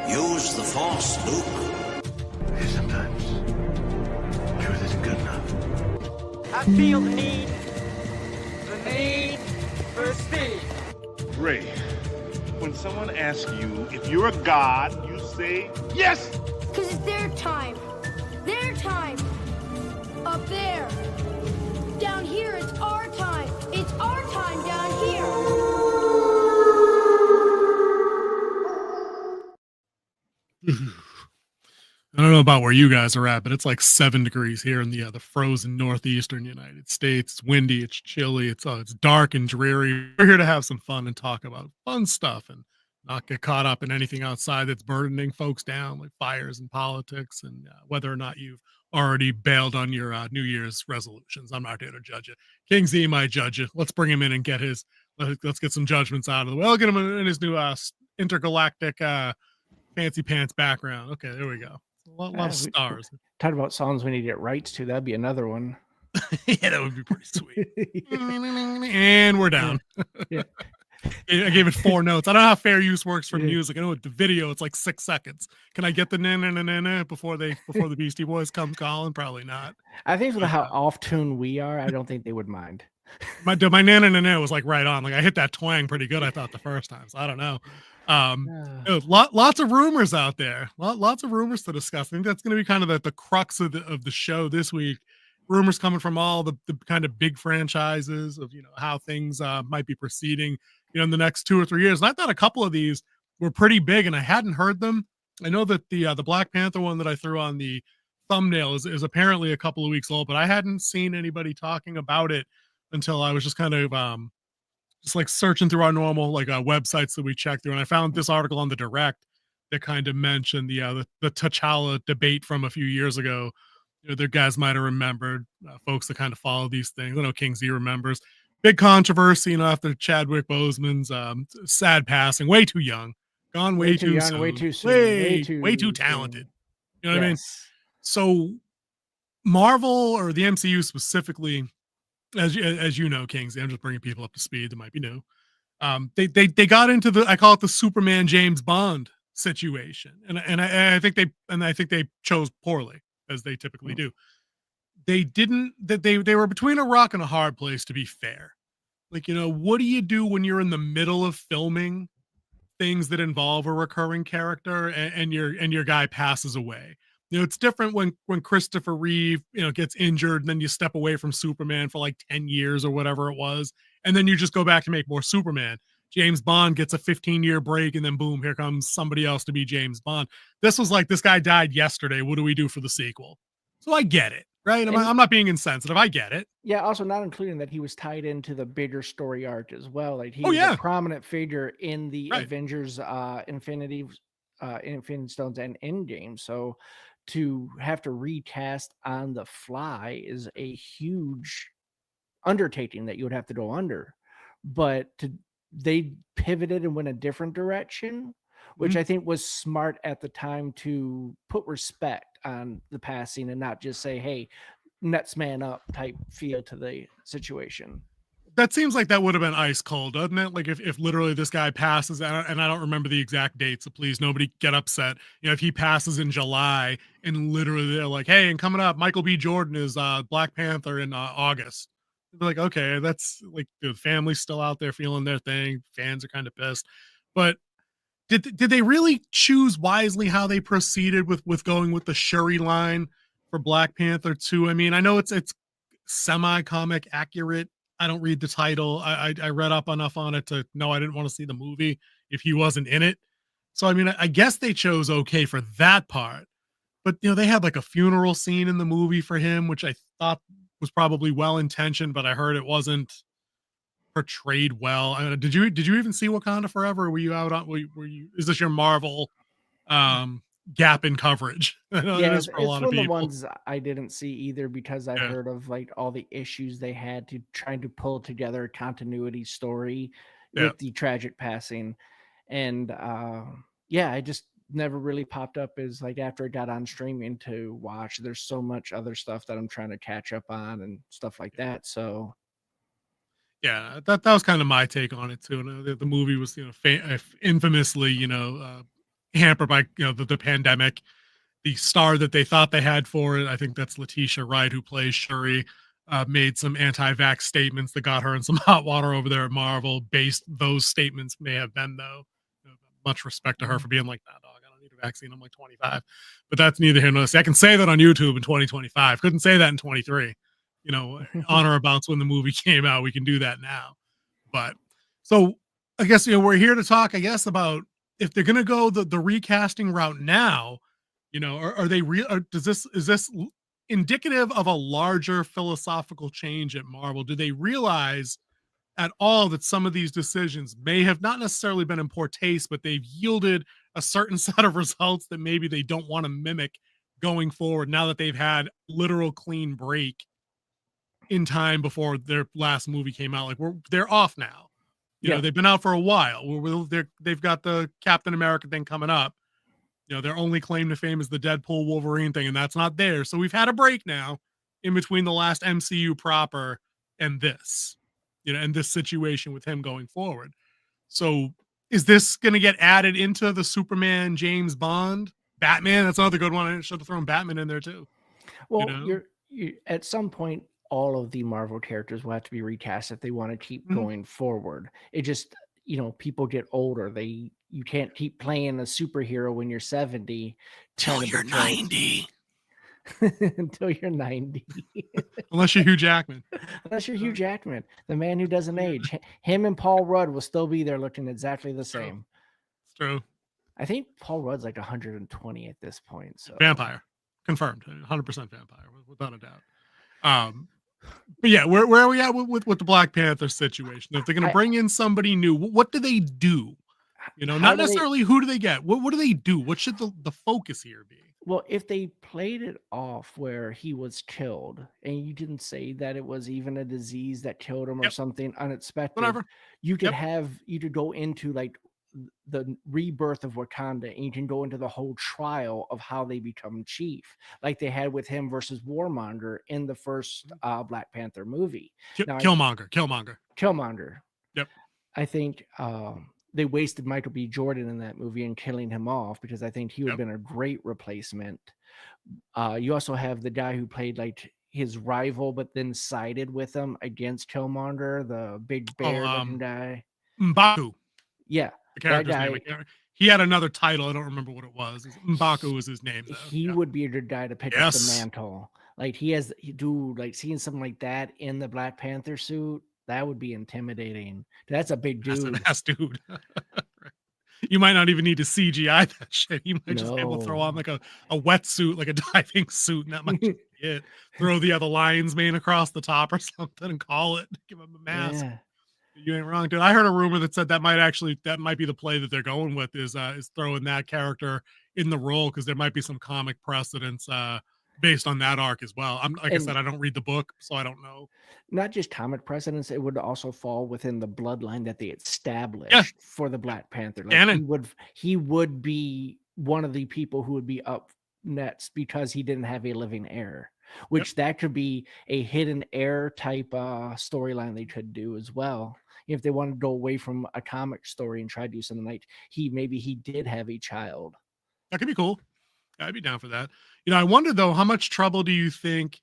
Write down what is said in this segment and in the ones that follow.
Use the Force, Luke. Sometimes truth isn't good enough. I feel the need for speed. Ray, when someone asks you if you're a god, you say yes! Because it's their time. Their time. Up there. Down here, it's our time. It's our time down here. I don't know about where you guys are at, but it's like 7 degrees here in the frozen northeastern United States. It's windy, it's chilly, it's dark and dreary. We're here to have some fun and talk about fun stuff and not get caught up in anything outside that's burdening folks down, like fires and politics, and whether or not you've already bailed on your New Year's resolutions. I'm not here to judge you. King Z might judge you. Let's bring him in and let's get some judgments out of the way. I'll get him in his new intergalactic fancy pants background. Okay, there we go. A lot of stars. Talk about songs we need to get rights to. That'd be another one. Yeah, that would be pretty sweet. And we're down. Yeah. I gave it 4 notes. I don't know how fair use works for music. I know with the video it's like 6 seconds. Can I get the na na na na na before the Beastie Boys comes calling? Probably not. I think with how off tune we are, I don't think they would mind. My na na na na was like right on. Like I hit that twang pretty good, I thought, the first time. So I don't know. Lots of rumors out there. Lots of rumors to discuss. I think that's going to be kind of the crux of the show this week. Rumors coming from all the kind of big franchises of how things might be proceeding in the next 2 or 3 years. And I thought a couple of these were pretty big, and I hadn't heard them. I know that the Black Panther one that I threw on the thumbnail is apparently a couple of weeks old, but I hadn't seen anybody talking about it until I was just kind of just like searching through our normal websites that we check through, and I found this article on the Direct that kind of mentioned the T'Challa debate from a few years ago. The guys might have remembered, folks that kind of follow these things. I know King Z remembers. Big controversy, after Chadwick Boseman's sad passing, way too young, gone way too young, way too soon, way too talented. You know what I mean? Yes. So Marvel, or the MCU specifically, as you know, King Z, I'm just bringing people up to speed that might be new. They got into I call it the Superman James Bond situation, and I think they chose poorly, as they typically do. They were between a rock and a hard place, to be fair. What do you do when you're in the middle of filming things that involve a recurring character and your guy passes away? It's different when Christopher Reeve, gets injured, and then you step away from Superman for like 10 years or whatever it was, and then you just go back to make more Superman. James Bond gets a 15-year break, and then boom, here comes somebody else to be James Bond. This was like, this guy died yesterday. What do we do for the sequel? So I get it, right? I'm not being insensitive. I get it. Yeah, also not including that he was tied into the bigger story arc as well. Like he was a prominent figure in the Avengers Infinity Stones and Endgame. So to have to recast on the fly is a huge undertaking that you would have to go under. But they pivoted and went a different direction, which I think was smart at the time, to put respect on the passing and not just say, hey, next man up type feel to the situation. That seems like that would have been ice cold, doesn't it? Like if literally this guy passes, and I don't remember the exact date, so please nobody get upset. If he passes in July and literally they're like, hey, and coming up, Michael B. Jordan is Black Panther in August. They're like, okay, that's like the family's still out there feeling their thing. Fans are kind of pissed. But did they really choose wisely how they proceeded with going with the Shuri line for Black Panther 2? I mean, I know it's semi-comic accurate. I don't read the title. I read up enough on it to know I didn't want to see the movie if he wasn't in it. So, I mean, I guess they chose okay for that part. But, they had like a funeral scene in the movie for him, which I thought was probably well-intentioned, but I heard it wasn't portrayed well. Did you even see Wakanda Forever? Or were you out on, is this your Marvel gap in coverage? It's one of the ones I didn't see either, because I heard of like all the issues they had to trying to pull together a continuity story with the tragic passing. And I just never really popped up as like after it got on streaming to watch. There's so much other stuff that I'm trying to catch up on and stuff like that. So yeah, that was kind of my take on it too. And the movie was, infamously, hampered by the pandemic. The star that they thought they had for it, I think that's Letitia Wright, who plays Shuri, made some anti-vax statements that got her in some hot water over there at Marvel. Those statements may have been, though. Much respect to her for being like, nah, dog, I don't need a vaccine. I'm like 25. But that's neither here nor there. I can say that on YouTube in 2025. Couldn't say that in 23. On or about when the movie came out. We can do that now. But so I guess we're here to talk, I guess, about if they're gonna go the recasting route now, are they real, or is this indicative of a larger philosophical change at Marvel? Do they realize at all that some of these decisions may have not necessarily been in poor taste, but they've yielded a certain set of results that maybe they don't want to mimic going forward now that they've had literal clean break in time before their last movie came out? Like they're off now. They've been out for a while. They've got the Captain America thing coming up. Their only claim to fame is the Deadpool Wolverine thing, and that's not there. So we've had a break now in between the last MCU proper and this, and this situation with him going forward. So is this going to get added into the Superman, James Bond, Batman? That's another good one. I should have thrown Batman in there too. Well, you're at some point, all of the Marvel characters will have to be recast if they want to keep going forward. It just, people get older. You can't keep playing a superhero when you're 70 till you're 90. Until you're 90. Unless you're Hugh Jackman. The man who doesn't age. Him and Paul Rudd will still be there looking exactly the same. It's true. I think Paul Rudd's like 120 at this point. So vampire. Confirmed. 100% vampire, without a doubt. But yeah, where are we at with the Black Panther situation? If they're going to bring in somebody new, what do they do? Not necessarily who do they get? What do they do? What should the focus here be? Well, if they played it off where he was killed and you didn't say that it was even a disease that killed him or something unexpected, whatever, you could go into like the rebirth of Wakanda, and you can go into the whole trial of how they become chief, like they had with him versus Warmonger in the first Black Panther movie. Killmonger. Yep. I think they wasted Michael B. Jordan in that movie and killing him off, because I think he would have been a great replacement. You also have the guy who played like his rival, but then sided with him against Killmonger, the big bear guy. M'Baku. Yeah. The character's name. He had another title. I don't remember what it was. M'Baku was his name, though. He would be a good guy to pick up the mantle. Like seeing something like that in the Black Panther suit, that would be intimidating. That's a big dude. That's an ass dude. You might not even need to CGI that shit. You might just be able to throw on like a wetsuit, like a diving suit, and that might just be it. Throw the other lion's mane across the top or something and call it. Give him a mask. Yeah. You ain't wrong, dude. I heard a rumor that said that might be the play that they're going with, is throwing that character in the role, because there might be some comic precedents based on that arc as well. I said, I don't read the book, so I don't know. Not just comic precedents, it would also fall within the bloodline that they established for the Black Panther. Like he would be one of the people who would be up next because he didn't have a living heir. Which that could be a hidden heir type storyline they could do as well. If they want to go away from a comic story and try to do something like he did have a child. That could be cool. I'd be down for that. I wonder though, how much trouble do you think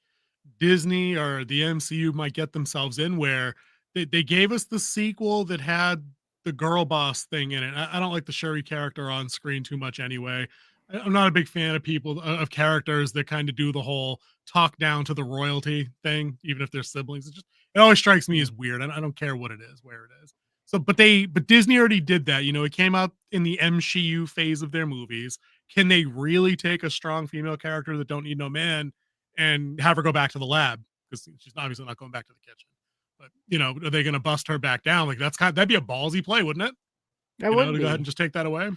Disney or the MCU might get themselves in, where they gave us the sequel that had the girl boss thing in it. I don't like the Shuri character on screen too much anyway. I'm not a big fan of characters that kind of do the whole talk down to the royalty thing, even if they're siblings. It always strikes me as weird. I don't care what it is, where it is. So, but Disney already did that. It came out in the MCU phase of their movies. Can they really take a strong female character that don't need no man and have her go back to the lab? Because she's obviously not going back to the kitchen. But, are they going to bust her back down? Like that'd be a ballsy play, wouldn't it? That would to go ahead and just take that away.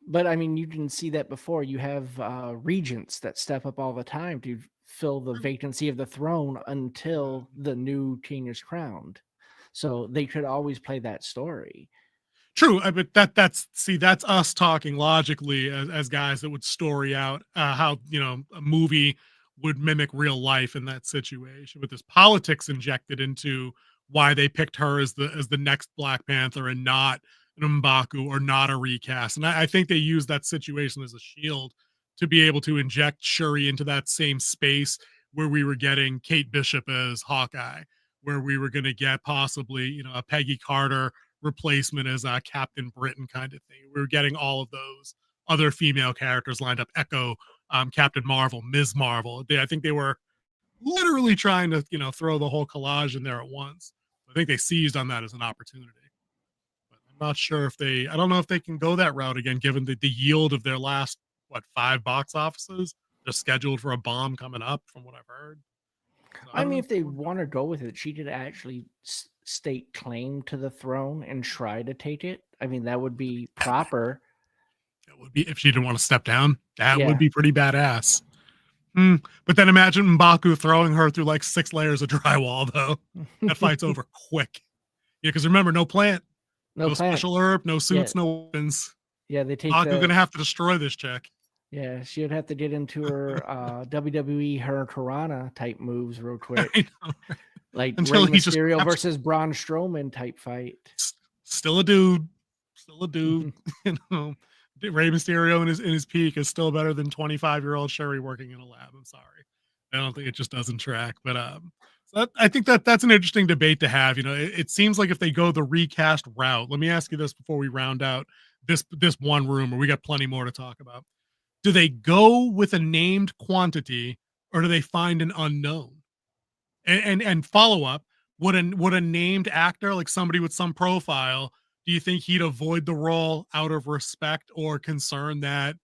But I mean, you can see that before. You have regents that step up all the time to fill the vacancy of the throne until the new king is crowned. So they could always play that story. True, but that's us talking logically as guys that would story out how a movie would mimic real life in that situation, with this politics injected into why they picked her as the next Black Panther and not an M'Baku or not a recast. And I think they use that situation as a shield to be able to inject Shuri into that same space where we were getting Kate Bishop as Hawkeye, where we were going to get possibly, a Peggy Carter replacement as Captain Britain kind of thing. We were getting all of those other female characters lined up, Echo, Captain Marvel, Ms. Marvel. I think they were literally trying to, throw the whole collage in there at once. I think they seized on that as an opportunity. But I'm not sure I don't know if they can go that route again, given the yield of their last, 5 box offices. They're scheduled for a bomb coming up from what I've heard. So I mean, if they want to go with it, she could actually stake claim to the throne and try to take it. I mean, that would be proper. It would be, if she didn't want to step down, that would be pretty badass. But then imagine M'Baku throwing her through like 6 layers of drywall, though. That fight's over quick. Yeah, because remember, no plant, no special herb, no suits, no weapons. Yeah, they take. M'Baku's gonna have to destroy this chick. Yeah, she would have to get into her WWE Hurricanrana type moves real quick. I know, right? Like Until Rey Mysterio versus Braun Strowman type fight. Still a dude. Rey Mysterio in his peak is still better than 25-year-old Shuri working in a lab. I'm sorry. I don't think it just doesn't track. But so I think that's an interesting debate to have. It seems like if they go the recast route, let me ask you this before we round out this one rumor. We got plenty more to talk about. Do they go with a named quantity or do they find an unknown? And follow up, would a named actor, like somebody with some profile, do you think he'd avoid the role out of respect or concern that,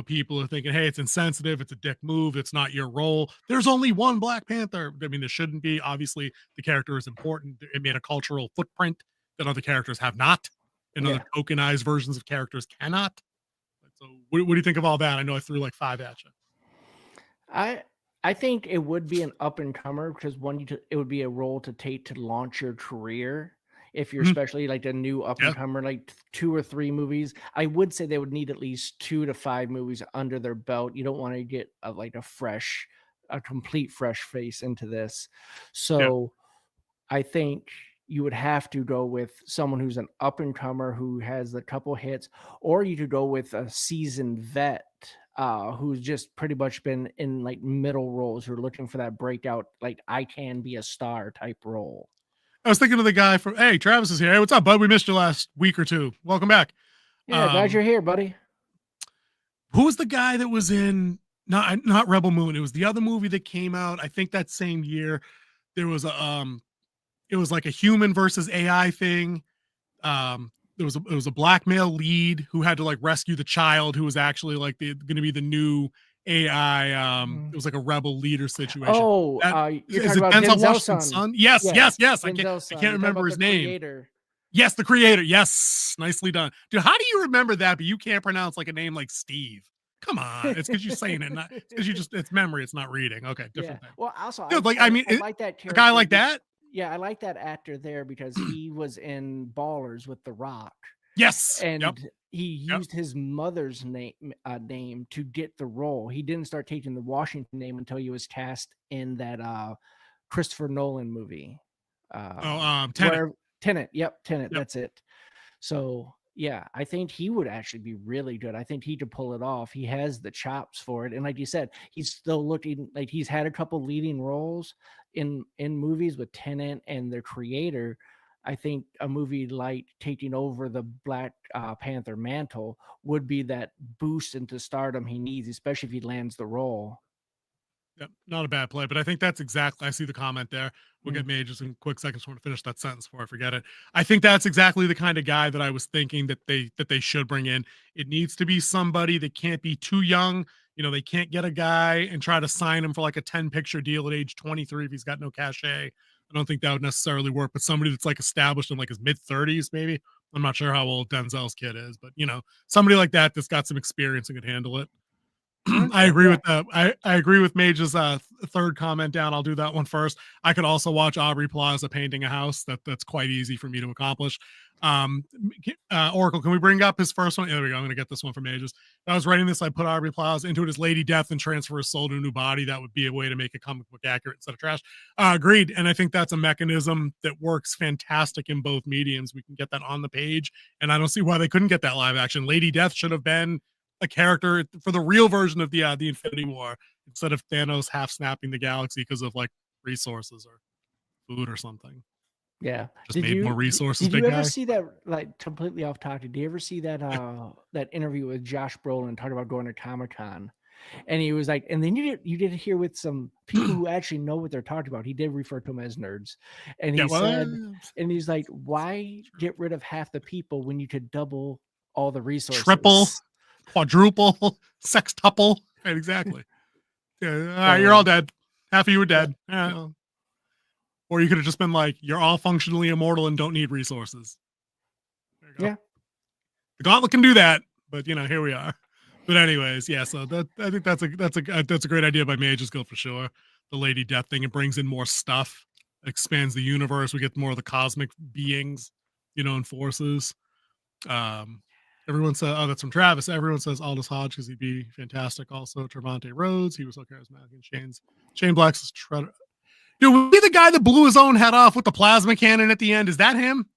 people are thinking, hey, it's insensitive, it's a dick move, it's not your role. There's only one Black Panther. I mean, there shouldn't be. Obviously, the character is important. It made a cultural footprint that other characters have not, and other tokenized versions of characters cannot. So what do you think of all that? I know I threw like 5 at you. I think it would be an up-and-comer because it would be a role to take to launch your career. If you're especially like a new up-and-comer, like 2 or 3 movies, I would say they would need at least 2 to 5 movies under their belt. You don't want to get a complete fresh face into this. So I think you would have to go with someone who's an up-and-comer who has a couple hits, or you could go with a seasoned vet who's just pretty much been in like middle roles, who are looking for that breakout, like I can be a star type role. I was thinking of the guy from, hey, Travis is here. Hey, what's up, bud? We missed you last week or 2. Welcome back. Yeah, glad you're here, buddy. Who was the guy that was in, not Rebel Moon? It was the other movie that came out, I think that same year. There was it was like a human versus AI thing. It was a black male lead who had to like rescue the child who was actually like going to be the new AI. It was like a rebel leader situation. Oh, you're is talking it about Denzel Washington's son? Yes. I can't remember his name. Creator. Yes, the creator. Yes, nicely done, dude. How do you remember that? But you can't pronounce like a name like Steve. Come on, it's because you're saying it. It's because it's memory. It's not reading. Okay, different thing. Well, also, dude, I like that a guy like that. Yeah, I like that actor there because he was in Ballers with The Rock. Yes, and he used his mother's name to get the role. He didn't start taking the Washington name until he was cast in that Christopher Nolan movie. Tenet. Tenet. Yep, that's it. So yeah, I think he would actually be really good. I think he could pull it off. He has the chops for it. And like you said, he's still looking like he's had a couple leading roles in movies with Tenet and the creator. I think a movie like taking over the Black Panther mantle would be that boost into stardom he needs, especially if he lands the role. Yep, not a bad play, but I think that's exactly, I see the comment there. We'll get made just in quick seconds. I want to finish that sentence before I forget it. I think that's exactly the kind of guy that I was thinking that they should bring in. It needs to be somebody that can't be too young. They can't get a guy and try to sign him for like a 10-picture deal at age 23 if he's got no cachet. I don't think that would necessarily work, but somebody that's like established in like his mid-30s, maybe. I'm not sure how old Denzel's kid is, but somebody like that that's got some experience and could handle it. I agree with that. I agree with Mage's third comment down. I'll do that one first. I could also watch Aubrey Plaza painting a house. That's quite easy for me to accomplish. Oracle, can we bring up his first one? There we go. I'm going to get this one from Mages. I was writing this. I put Aubrey Plaza into it as Lady Death and transfer his soul to a new body. That would be a way to make it comic book accurate instead of trash. Agreed. And I think that's a mechanism that works fantastic in both mediums. We can get that on the page, and I don't see why they couldn't get that live action. Lady Death should have been a character for the real version of the Infinity War instead of Thanos half snapping the galaxy because of like resources or food or something. Yeah, just made more resources. Did you ever see that? Like completely off topic. Did you ever see that that interview with Josh Brolin talking about going to Comic-Con? And he was like, and then you did hear with some people who actually know what they're talking about. He did refer to them as nerds, and he said, and he's like, why get rid of half the people when you could double all the resources? Triple, quadruple, sextuple. Right, exactly. Yeah, you're all dead. Half of you are dead. Or you could have just been like, you're all functionally immortal and don't need resources. Yeah. The Gauntlet can do that, but here we are. But anyways, yeah, so I think that's a great idea by Mage's Guild for sure. The Lady Death thing, it brings in more stuff, expands the universe. We get more of the cosmic beings, and forces. Everyone says, oh, that's from Travis. Everyone says Aldous Hodge because he'd be fantastic. Also, Trevante Rhodes, he was so charismatic. And Shane Black's Shredder. Dude, was he the guy that blew his own head off with the plasma cannon at the end? Is that him?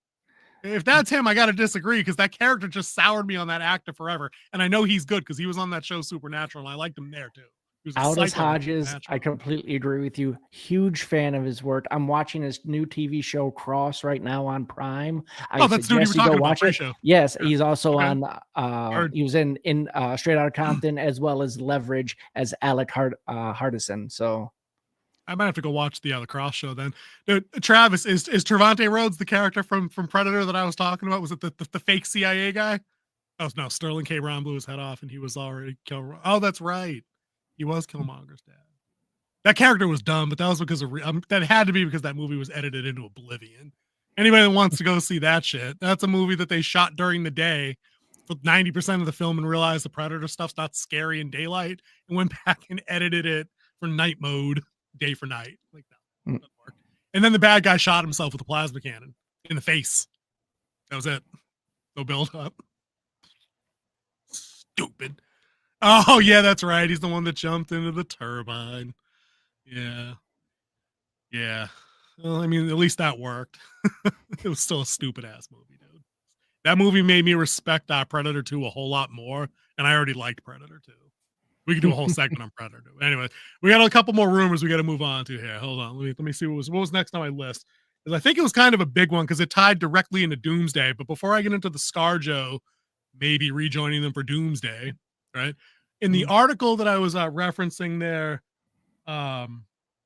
If that's him, I got to disagree because that character just soured me on that actor forever. And I know he's good because he was on that show Supernatural and I liked him there too. Aldous Hodges, I completely agree with you. Huge fan of his work. I'm watching his new TV show Cross right now on Prime. That's dude you were talking about. Show. Yes, he's also on. He was in Straight Outta Compton as well as Leverage as Alec Hardison. So I might have to go watch the Cross show then. Dude, Travis, is Trevante Rhodes the character from Predator that I was talking about? Was it the fake CIA guy? Oh no, Sterling K. Brown blew his head off and he was already killed. Oh, that's right. He was Killmonger's dad. That character was dumb, but that was because of that had to be because that movie was edited into oblivion. Anybody that wants to go see that shit, that's a movie that they shot during the day for 90% of the film and realized the Predator stuff's not scary in daylight and went back and edited it for night mode, day for night. Like that doesn't work. And then the bad guy shot himself with a plasma cannon in the face. That was it. No build up. Stupid. Oh, yeah, that's right. He's the one that jumped into the turbine. Yeah. Yeah. Well, I mean, at least that worked. It was still a stupid-ass movie, dude. That movie made me respect Predator 2 a whole lot more, and I already liked Predator 2. We could do a whole segment on Predator 2. Anyway, we got a couple more rumors we got to move on to here. Hold on. Let me see what was next on my list. Because I think it was kind of a big one because it tied directly into Doomsday. But before I get into the ScarJo, maybe rejoining them for Doomsday, right? In the article that I was referencing there,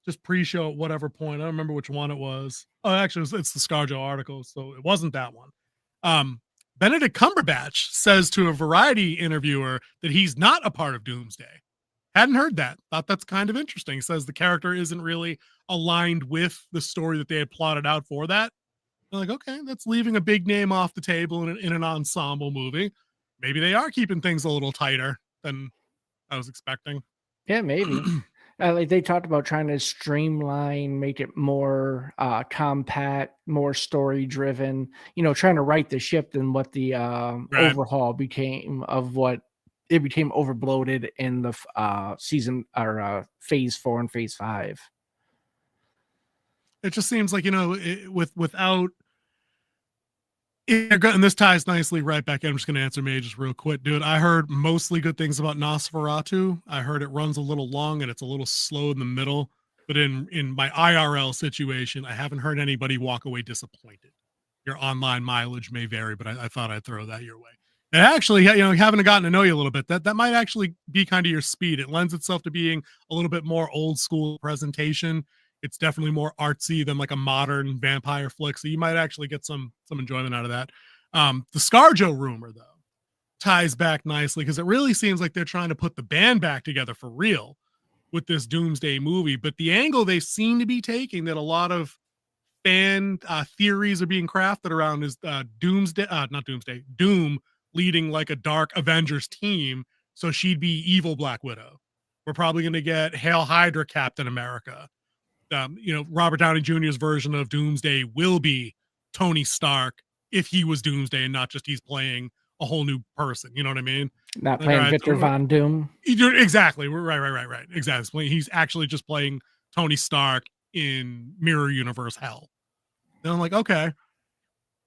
just pre-show at whatever point, I don't remember which one it was. Oh, actually, it's the ScarJo article, so it wasn't that one. Benedict Cumberbatch says to a Variety interviewer that he's not a part of Doomsday. Hadn't heard that. Thought that's kind of interesting. He says the character isn't really aligned with the story that they had plotted out for that. They're like, okay, that's leaving a big name off the table in an ensemble movie. Maybe they are keeping things a little tighter than I was expecting. Yeah, maybe. Like they talked about trying to streamline, make it more compact, more story driven, trying to right the ship than what the overhaul became of what it became overbloated in the season or phase 4 and phase 5. It just seems like, without and this ties nicely right back in. I'm just going to answer Mages real quick, dude. I heard mostly good things about Nosferatu. I heard it runs a little long and it's a little slow in the middle. But in my IRL situation, I haven't heard anybody walk away disappointed. Your online mileage may vary, but I thought I'd throw that your way. And actually, having gotten to know you a little bit, that might actually be kind of your speed. It lends itself to being a little bit more old school presentation. It's definitely more artsy than like a modern vampire flick. So you might actually get some enjoyment out of that. The ScarJo rumor, though, ties back nicely because it really seems like they're trying to put the band back together for real with this Doomsday movie. But the angle they seem to be taking that a lot of fan theories are being crafted around is Doom leading like a dark Avengers team So she'd be evil Black Widow. We're probably going to get Hail Hydra Captain America. Robert Downey Jr.'s version of Doomsday will be Tony Stark if he was Doomsday and not just he's playing a whole new person. You know what I mean? Not playing Victor Von Doom. Exactly. Right. Exactly. He's actually just playing Tony Stark in Mirror Universe hell. And I'm like, okay,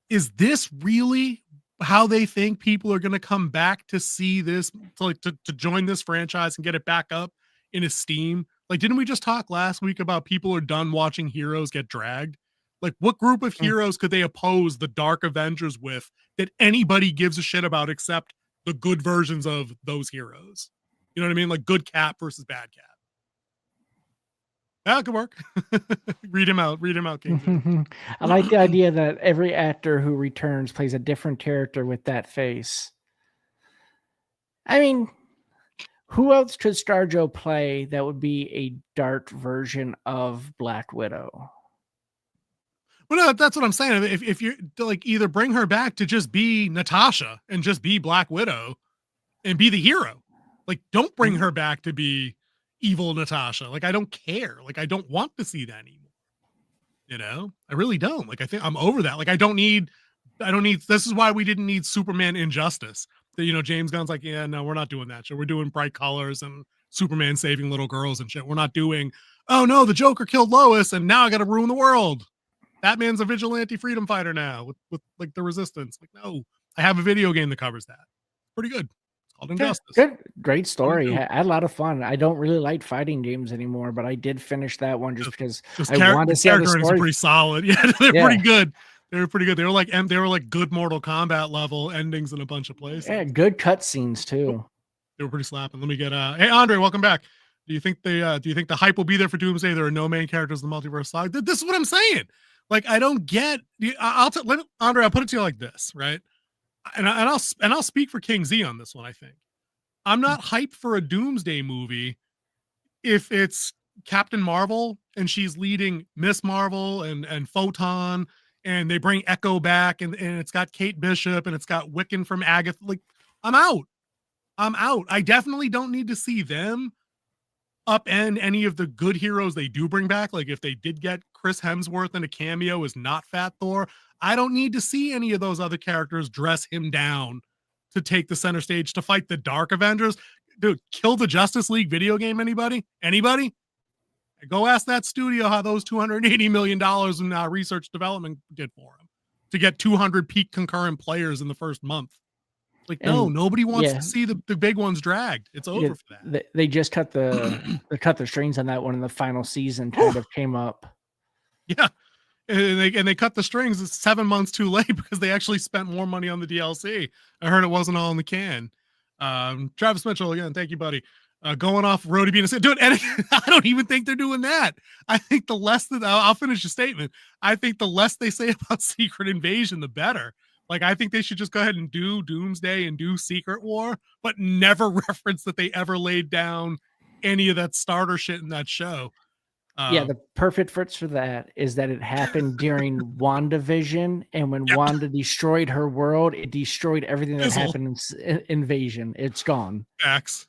is this really how they think people are going to come back to see this, to join this franchise and get it back up in esteem? Like, didn't we just talk last week about people are done watching heroes get dragged? Like, what group of heroes could they oppose the Dark Avengers with that anybody gives a shit about except the good versions of those heroes? You know what I mean? Like good Cap versus bad Cap. That could work. Read him out, King. I like the idea that every actor who returns plays a different character with that face. I mean, who else could ScarJo play that would be a dark version of Black Widow? Well, no, that's what I'm saying. If you're like, either bring her back to just be Natasha and just be Black Widow and be the hero. Like, don't bring her back to be evil Natasha. Like, I don't care. Like, I don't want to see that anymore. I really don't. Like, I think I'm over that. Like, I don't need, this is why we didn't need Superman Injustice. That, James Gunn's like, yeah, no, we're not doing that shit. We're doing bright colors and Superman saving little girls and shit. We're not doing, oh no, the Joker killed Lois and now I got to ruin the world. Batman's a vigilante freedom fighter now with like the Resistance. Like, no, I have a video game that covers that. Pretty good. It's called Injustice. Good. Great story. I had a lot of fun. I don't really like fighting games anymore, but I did finish that one just because I wanted to see how the story. Pretty solid. Yeah, they're pretty good. They were pretty good. They were like good Mortal Kombat level endings in a bunch of places. Yeah, good cutscenes too. They were pretty slapping. Let me get hey Andre, welcome back. Do you think the hype will be there for Doomsday? There are no main characters in the multiverse saga. This is what I'm saying. Like, I don't get. Andre, I'll put it to you like this, right? And I'll speak for King Z on this one. I think I'm not hyped for a Doomsday movie if it's Captain Marvel and she's leading Miss Marvel and Photon, and they bring Echo back and it's got Kate Bishop and it's got Wiccan from Agatha. Like, I'm out. I definitely don't need to see them upend any of the good heroes they do bring back. Like, if they did get Chris Hemsworth in a cameo as not Fat Thor, I don't need to see any of those other characters dress him down to take the center stage to fight the Dark Avengers. Dude, kill the Justice League video game. Anybody? Go ask that studio how those $280 million in research development did for them to get 200 peak concurrent players in the first month. Like, no, nobody wants to see the big ones dragged. It's over for that. They just cut the strings on that one in the final season. Kind of came up. Yeah, and they cut the strings 7 months too late because they actually spent more money on the DLC. I heard it wasn't all in the can. Travis Mitchell again, thank you, buddy. Going off Rhodey being a dude, and I don't even think they're doing that. I think the less that I'll finish the statement. I think the less they say about Secret Invasion, the better. Like, I think they should just go ahead and do Doomsday and do Secret War, but never reference that they ever laid down any of that starter shit in that show. The perfect fits for that is that it happened during WandaVision, and when Wanda destroyed her world, it destroyed everything that happened in Invasion. It's gone. Facts.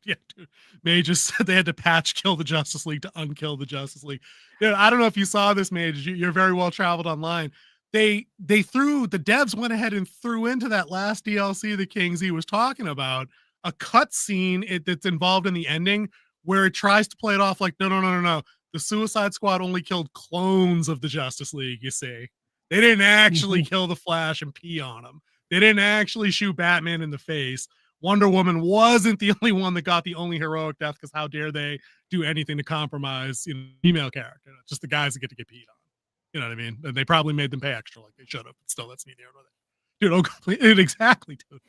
Yeah, dude. Mage just said they had to patch kill the Justice League to unkill the Justice League. Dude, I don't know if you saw this, Mage. You're very well traveled online. The devs went ahead and threw into that last DLC that King Z was talking about a cut scene that's involved in the ending where it tries to play it off like, no. The Suicide Squad only killed clones of the Justice League, you see. They didn't actually kill the Flash and pee on him. They didn't actually shoot Batman in the face. Wonder Woman wasn't the only one that got the only heroic death, because how dare they do anything to compromise female character. Just the guys that get to get peed on. You know what I mean? And they probably made them pay extra like they should have. But still, that's neither here nor there. Dude, exactly, dude.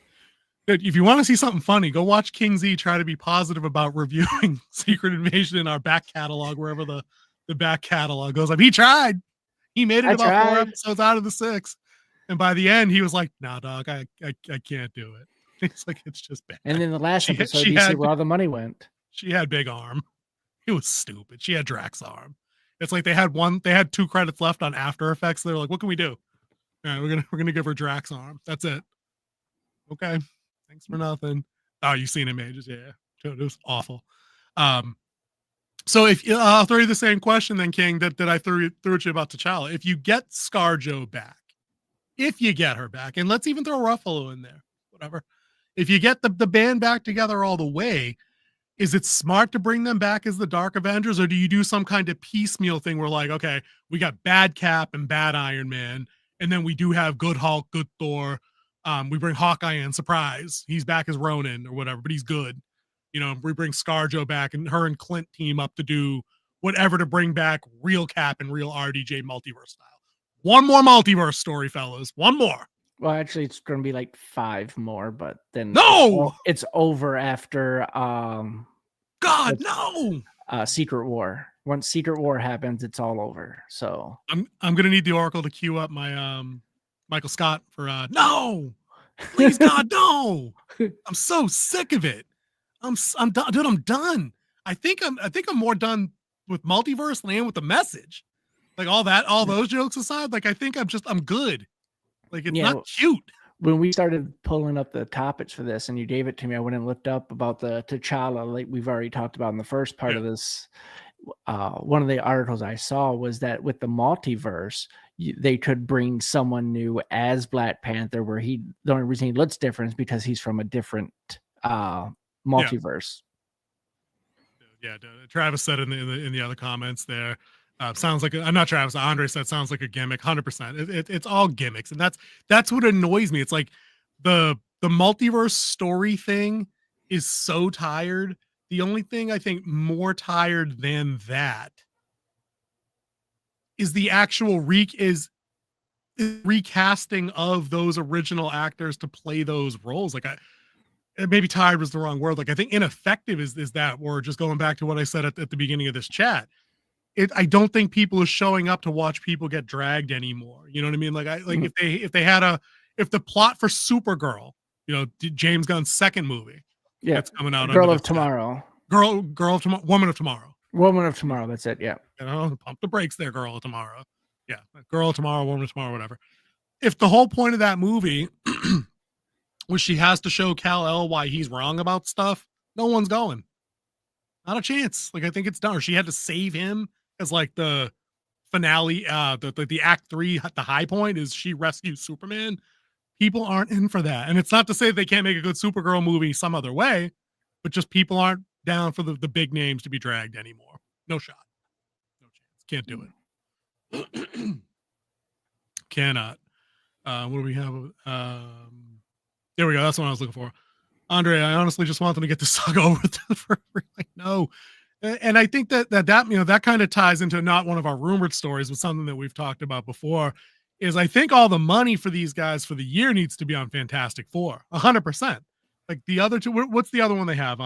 Dude, if you want to see something funny, go watch King Z try to be positive about reviewing Secret Invasion in our back catalog, wherever the back catalog goes. Like, he tried. He made it about 4 episodes out of the 6. And by the end, he was like, nah, dog, I can't do it. It's like, it's just bad. And then the last episode, you see where all the money went. She had big arm. It was stupid. She had Drax arm. It's like they had 2 credits left on After Effects. They were like, what can we do? All right, we're gonna give her Drax arm. That's it. Okay. Thanks for nothing. Oh, you've seen Images, yeah. It was awful. So if I'll throw you the same question then, King, that I threw at you about T'Challa. If you get ScarJo back, if you get her back, and let's even throw Ruffalo in there, whatever. If you get the band back together all the way, is it smart to bring them back as the Dark Avengers, or do you do some kind of piecemeal thing where like, okay, we got bad Cap and bad Iron Man, and then we do have good Hulk, good Thor. We bring Hawkeye in, surprise, he's back as Ronin or whatever, but he's good. You know, we bring ScarJo back, and her and Clint team up to do whatever to bring back real Cap and real RDJ multiverse style. One more multiverse story, fellas. One more. Well, actually, it's going to be like 5 more, but then no, it's over after God, no. Secret War. Once Secret War happens, it's all over. So I'm gonna need the Oracle to queue up my Michael Scott for no, please God, no. I'm so sick of it. I'm done, dude. I'm done. I think I'm more done with multiverse than I am with the message. Like all those jokes aside, like I think I'm good. Like it's not cute. When we started pulling up the topics for this and you gave it to me, I went and looked up about the T'Challa, like we've already talked about in the first part of this. One of the articles I saw was that with the multiverse, they could bring someone new as Black Panther, where the only reason he looks different is because he's from a different multiverse. Yeah, Travis said in the other comments there. Sounds like I'm not Travis. Andre said sounds like a gimmick. 100%. It's all gimmicks, and that's what annoys me. It's like the multiverse story thing is so tired. The only thing I think more tired than that is the actual recasting of those original actors to play those roles. Like maybe tired was the wrong word. Like I think ineffective is that word. Just going back to what I said at the beginning of this chat. I don't think people are showing up to watch people get dragged anymore. You know what I mean? Like if the plot for Supergirl, you know, James Gunn's second movie, that's coming out. Girl of Tomorrow. Woman of Tomorrow. Woman of Tomorrow. That's it. Yeah. You know, pump the brakes there, Girl of Tomorrow. Yeah, Girl of Tomorrow, Woman of Tomorrow, whatever. If the whole point of that movie was she has to show Kal-El why he's wrong about stuff, no one's going. Not a chance. Like I think it's done. Or she had to save him as like the finale, the act 3, the high point is she rescues Superman. People aren't in for that. And it's not to say they can't make a good Supergirl movie some other way, but just people aren't down for the big names to be dragged anymore. No shot. No chance. Can't do it. Cannot. What do we have? There we go. That's what I was looking for. Andre, I honestly just want them to get the saga over with. Like, no. And I think that you know, that kind of ties into not one of our rumored stories, but something that we've talked about before, is I think all the money for these guys for the year needs to be on Fantastic Four. 100%. Like the other two, what's the other one they have?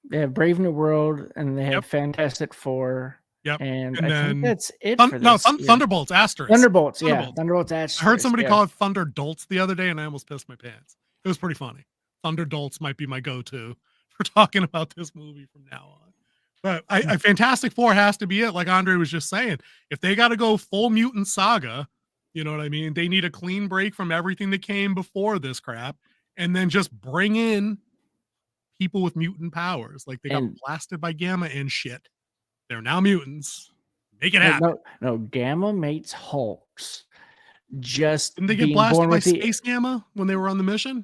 They have Brave New World and they have Fantastic Four. Yep. And I think that's it for this. No, Thunderbolts, asterisk. Thunderbolts, asterisk. I heard somebody call it Thunderdolts the other day and I almost pissed my pants. It was pretty funny. Thunderdolts might be my go-to for talking about this movie from now on. But I Fantastic Four has to be it. Like Andre was just saying, if they got to go full mutant saga, you know what I mean? They need a clean break from everything that came before this crap, and then just bring in people with mutant powers. Like they got blasted by Gamma and shit. They're now mutants. Make it happen. No, Gamma mates Hulks. Just didn't they get blasted by Space Gamma when they were on the mission?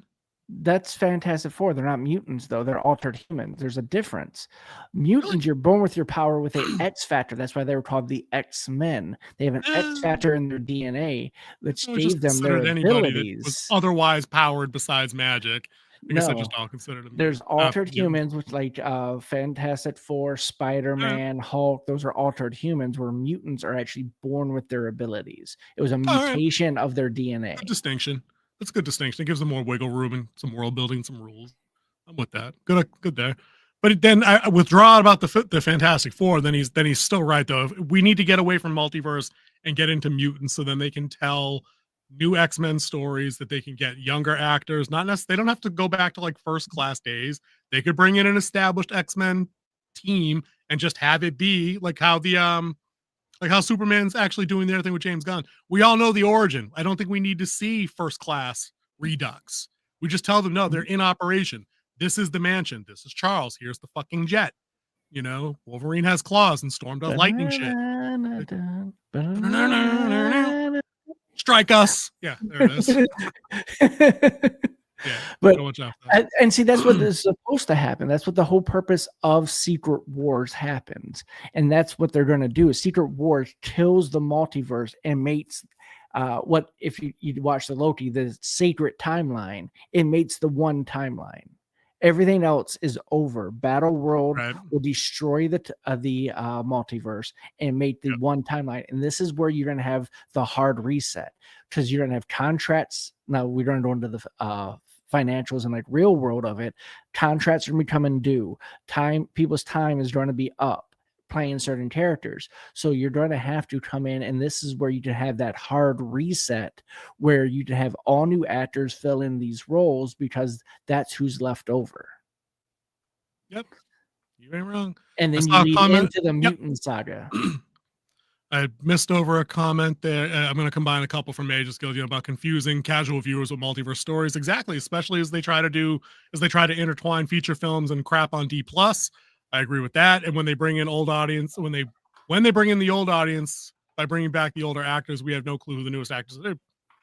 That's Fantastic Four. They're not mutants, though. They're altered humans. There's a difference. Mutants, you're born with your power with an X factor. That's why they were called the X-Men. They have an X factor in their DNA, which gave them their abilities. That was otherwise powered besides magic. I guess I just all considered them. There's altered humans, which like Fantastic Four, Spider-Man, Hulk. Those are altered humans, where mutants are actually born with their abilities. It was a mutation of their DNA. Good distinction. That's a good distinction. It gives them more wiggle room and some world building, some rules. I'm with that. Good there. But then I withdraw about the Fantastic Four. Then he's still right though. We need to get away from multiverse and get into mutants, so then they can tell new X-Men stories, that they can get younger actors. Not necessarily, they don't have to go back to like First Class days. They could bring in an established X-Men team and just have it be like how how Superman's actually doing their thing with James Gunn. We all know the origin. I don't think we need to see First Class Redux. We just tell them, no, they're in operation. this is the mansion. This is Charles. Here's the fucking jet. You know, Wolverine has claws and Storm does lightning shit. Strike us. Yeah, there it is. Yeah, but and see, that's what is supposed to happen. That's what the whole purpose of Secret Wars happens, and that's what they're going to do. Secret Wars kills the multiverse and makes what if you watch the Loki, the sacred timeline, it makes the one timeline. Everything else is over. Battle World will destroy the multiverse and make the one timeline. And this is where you're going to have the hard reset, because you're going to have contracts. Now we're going to go into the financials and like real world of it. Contracts are becoming due. People's time is going to be up playing certain characters. So you're going to have to come in, and this is where you can have that hard reset where you can have all new actors fill in these roles, because that's who's left over. Yep. You ain't wrong. And then you lead into the mutant saga. I missed over a comment there. I'm going to combine a couple from Ages Guild, about confusing casual viewers with multiverse stories. Exactly. Especially as they try to intertwine feature films and crap on D+. I agree with that. And when they bring in old audience, when they bring in the old audience by bringing back the older actors, we have no clue who the newest actors are. They're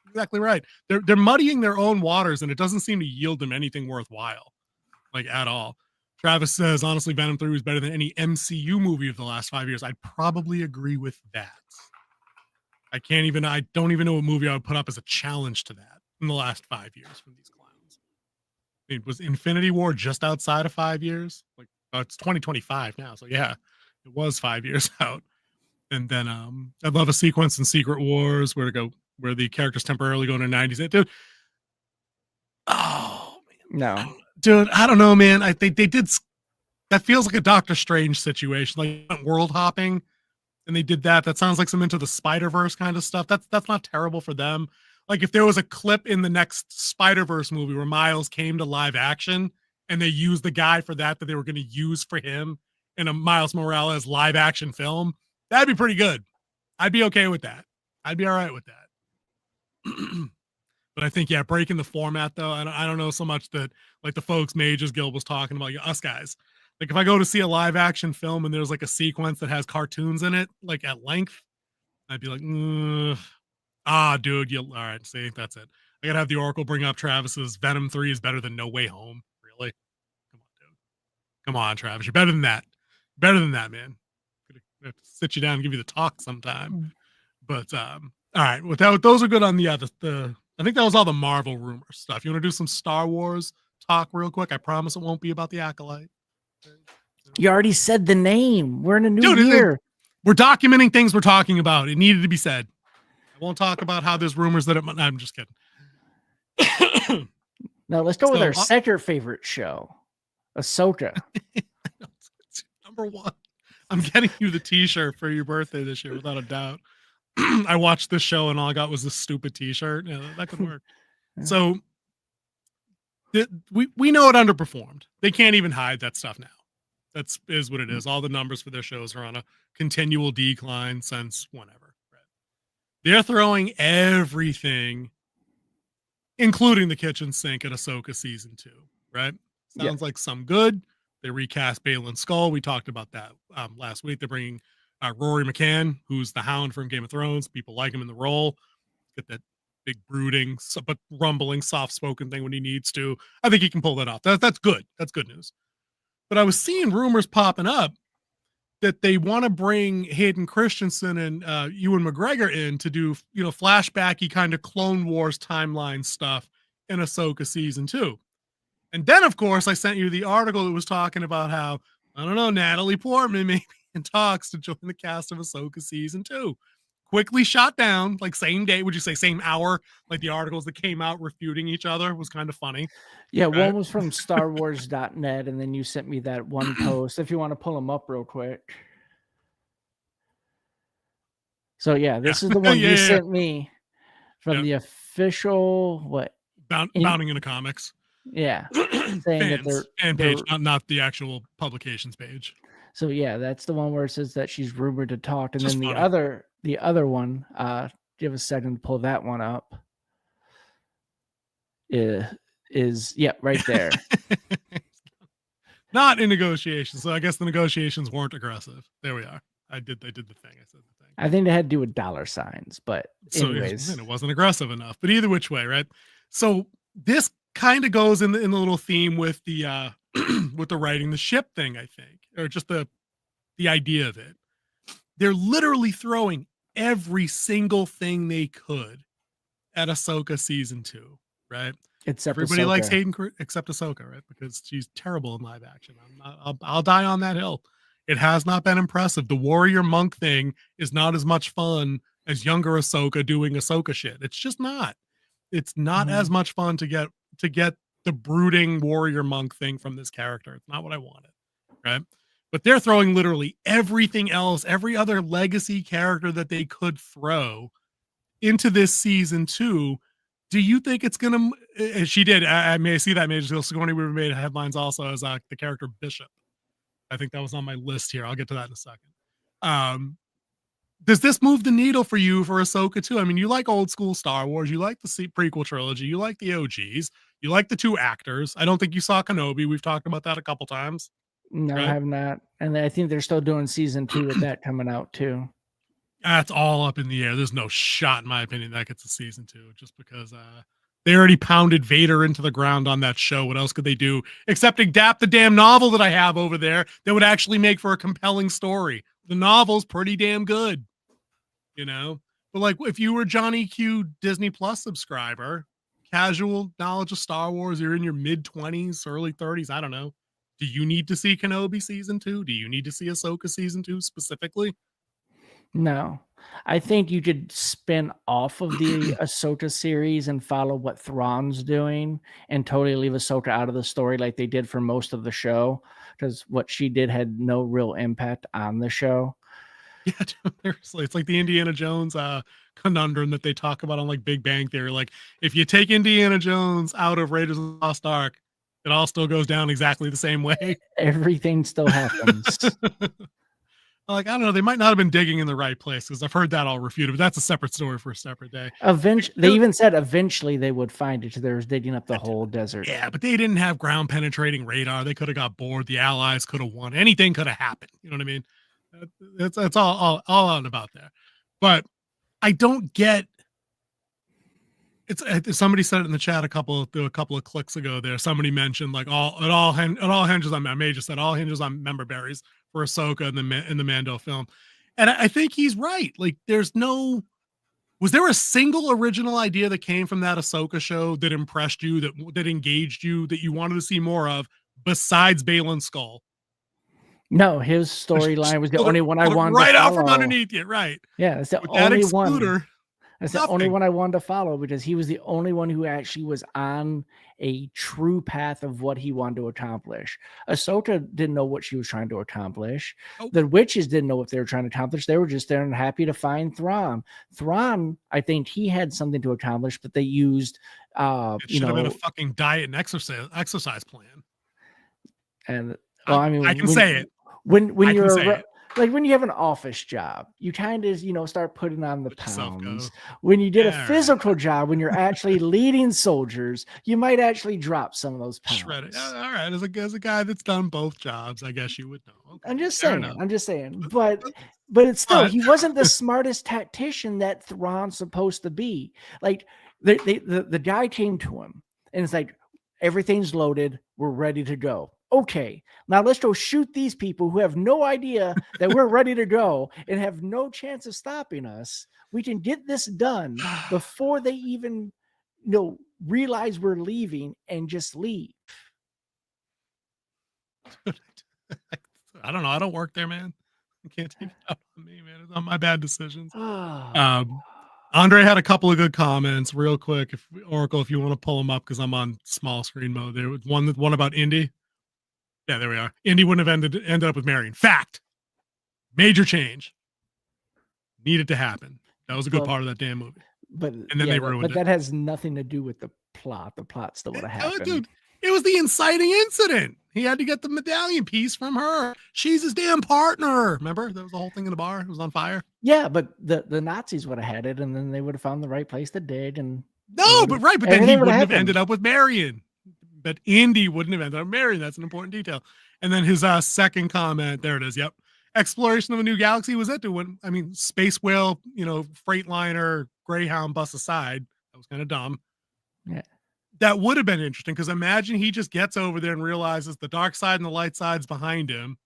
exactly right. They're muddying their own waters, and it doesn't seem to yield them anything worthwhile, like at all. Travis says, honestly, Venom 3 was better than any MCU movie of the last 5 years. I'd probably agree with that. I don't even know what movie I would put up as a challenge to that in the last 5 years from these clowns. It was Infinity War just outside of 5 years. Like, it's 2025 now. So yeah, it was 5 years out. And then I'd love a sequence in Secret Wars where the characters temporarily go into the 90s. Dude. Oh man. No. Dude, I don't know, man. They did that feels like a Doctor Strange situation, like world hopping, and they did that. That sounds like some Into the Spider-Verse kind of stuff. That's not terrible for them. Like if there was a clip in the next Spider-Verse movie where Miles came to live action and they used the guy for that they were going to use for him in a Miles Morales live action film, that'd be pretty good. I'd be okay with that. I'd be all right with that. But I think, breaking the format though, I don't know so much that like the folks Mages Guild was talking about, us guys. Like if I go to see a live action film and there's like a sequence that has cartoons in it, like at length, I'd be like, dude, all right, see, that's it. I gotta have the Oracle bring up Travis's Venom 3 is better than No Way Home. Really? Come on, dude. Come on, Travis. You're better than that. Better than that, man. I have to sit you down and give you the talk sometime. But all right, those are good on the I think that was all the Marvel rumor stuff. You want to do some Star Wars talk real quick? I promise it won't be about the Acolyte. You already said the name. We're in a new year. We're documenting things we're talking about. It needed to be said. I won't talk about how there's rumors that I'm just kidding. Now let's go with our second favorite show, Ahsoka. Number one. I'm getting you the t-shirt for your birthday this year, without a doubt. I watched this show and all I got was this stupid t-shirt. Yeah, that could work. So we know it underperformed. They can't even hide that stuff now. That's is what it is. All the numbers for their shows are on a continual decline since whenever. Right? They're throwing everything, including the kitchen sink, at Ahsoka season 2. Right? Sounds like some good. They recast Baylan Skull. We talked about that last week. They're bringing Rory McCann, who's the Hound from Game of Thrones. People like him in the role. Get that big brooding, but rumbling, soft-spoken thing when he needs to. I think he can pull that off. That's good. That's good news. But I was seeing rumors popping up that they want to bring Hayden Christensen and Ewan McGregor in to do, flashbacky kind of Clone Wars timeline stuff in Ahsoka season 2. And then, of course, I sent you the article that was talking about how, I don't know, Natalie Portman may be in talks to join the cast of Ahsoka season 2. Quickly shot down, like same day. Would you say same hour? Like the articles that came out refuting each other was kind of funny. Yeah, right? One was from StarWars.net, and then you sent me that one post. If you want to pull them up real quick. So yeah, this is the one you sent me from the official Bounding into Comics. Yeah, saying Fans, that fan page, not the actual publications page. So yeah, that's the one where it says that she's rumored to talk, and then funny. the other one. Do you have a second to pull that one up? Is right there. not in negotiations. So I guess the negotiations weren't aggressive. There we are. I did the thing. I said the thing. I think they had to do with $signs, but anyways, so it wasn't aggressive enough. But either which way, right? So this kind of goes in the little theme with the with the writing the ship thing, I think, or just the idea of it. They're literally throwing every single thing they could at Ahsoka season 2, right? Except everybody Ahsoka. likes Hayden except Ahsoka, right? Because she's terrible in live action. I'll die on that hill. It has not been impressive. The warrior monk thing is not as much fun as younger Ahsoka doing Ahsoka shit. It's just not. It's not as much fun to get the brooding warrior monk thing from this character. It's not what I wanted, right? But they're throwing literally everything else, every other legacy character that they could throw into this season 2. Do you think it's gonna? She did. I may see that. Major Sigourney Weaver made headlines also as the character Bishop. I think that was on my list here. I'll get to that in a second. Does this move the needle for you for Ahsoka too? I mean, you like old school Star Wars. You like the prequel trilogy. You like the OGs. You like the 2 actors. I don't think you saw Kenobi. We've talked about that a couple times. No, right? I have not. And I think they're still doing season 2 with that coming out too. That's all up in the air. There's no shot, in my opinion, that gets a season 2 just because they already pounded Vader into the ground on that show. What else could they do except adapt the damn novel that I have over there that would actually make for a compelling story? The novel's pretty damn good, you know? But like, if you were Johnny Q Disney Plus subscriber, casual knowledge of Star Wars, you're in your mid-20s, early 30s, I don't know. Do you need to see Kenobi season 2? Do you need to see Ahsoka season 2 specifically? No, I think you could spin off of the Ahsoka series and follow what Thrawn's doing and totally leave Ahsoka out of the story like they did for most of the show, because what she did had no real impact on the show. Yeah, seriously. It's like the Indiana Jones conundrum that they talk about on like Big Bang Theory. Like, if you take Indiana Jones out of Raiders of the Lost Ark, it all still goes down exactly the same way. Everything still happens. Like, I don't know, they might not have been digging in the right place, because I've heard that all refuted, but that's a separate story for a separate day. They even said eventually they would find it. They were digging up the whole desert. Yeah, but they didn't have ground penetrating radar. They could have got bored. The Allies could have won. Anything could have happened. You know what I mean? That's all out and about there. But I don't get. It's somebody said it in the chat a couple of clicks ago. There, somebody mentioned like it all hinges on. I may just said all hinges on member berries for Ahsoka in the Mando film, and I think he's right. Like, was there a single original idea that came from that Ahsoka show that impressed you, that engaged you, that you wanted to see more of, besides Baylan Skull? No, his storyline was the only one I wanted right to out follow. from underneath you, right? Yeah, it's the With only that one. That's the only nothing. one I wanted to follow, because he was the only one who actually was on a true path of what he wanted to accomplish. Ahsoka didn't know what she was trying to accomplish. Oh. The witches didn't know what they were trying to accomplish. They were just there and happy to find Thrawn. Thrawn, I think he had something to accomplish, but they used, It should have been a fucking diet and exercise plan. And well, I mean, I can say it. When I you're can say it. like when you have an office job, you kind of, start putting on the Let yourself pounds. go. When you did Yeah, a physical job, when you're actually leading soldiers, you might actually drop some of those pounds. Shredded. All right, as a guy that's done both jobs, I guess you would know. Okay, I'm just fair saying. enough. But it's still, he wasn't the smartest tactician that Thrawn's supposed to be. Like the guy came to him and it's like, everything's loaded, we're ready to go. Okay, now let's go shoot these people who have no idea that we're ready to go and have no chance of stopping us. We can get this done before they even realize we're leaving and just leave. I don't know. I don't work there, man. You can't take it out on me, man. It's on my bad decisions. Andre had a couple of good comments real quick. Oracle, if you want to pull them up, because I'm on small screen mode. There was one about Indy. Yeah, there we are. Indy wouldn't have ended up with Marion. Fact. Major change. Needed to happen. That was a good part of that damn movie. And then they ruined it. But that has nothing to do with the plot. The plot still would have happened. Dude, it was the inciting incident. He had to get the medallion piece from her. She's his damn partner. Remember? There was the whole thing in the bar. It was on fire. Yeah, but the Nazis would have had it, and then they would have found the right place to dig. But then he wouldn't have ended up with Marion. bet Indy wouldn't have ended up marrying. That's an important detail. And then his second comment, there it is. Yep. Exploration of a new galaxy was it? Space whale, Freightliner, Greyhound bus aside. That was kind of dumb. Yeah. That would have been interesting because imagine he just gets over there and realizes the dark side and the light side's behind him.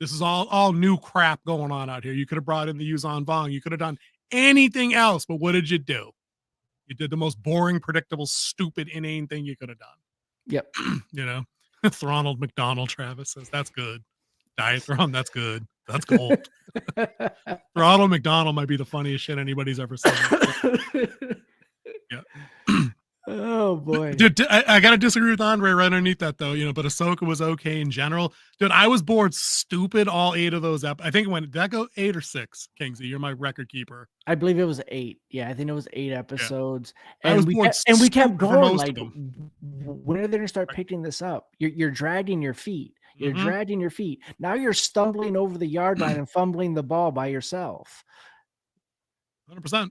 This is all new crap going on out here. You could have brought in the Yuzan Vong. You could have done anything else, but what did you do? You did the most boring, predictable, stupid, inane thing you could have done. Yep. Ronald McDonald, Travis says, that's good. Diet Thron, that's good. That's gold. Ronald McDonald might be the funniest shit anybody's ever seen. Yeah. Oh boy, dude, I gotta disagree with Andre right underneath that though, but Ahsoka was okay in general. Dude, I was bored stupid all 8 of those I think did that go 8 or 6? Kingsley, you're my record keeper. I believe it was 8. Yeah, I think it was 8 episodes. Yeah. And we kept going like, when are they gonna start picking this up? You're dragging your feet. You're dragging your feet. Now you're stumbling over the yard line and fumbling the ball by yourself. 100%.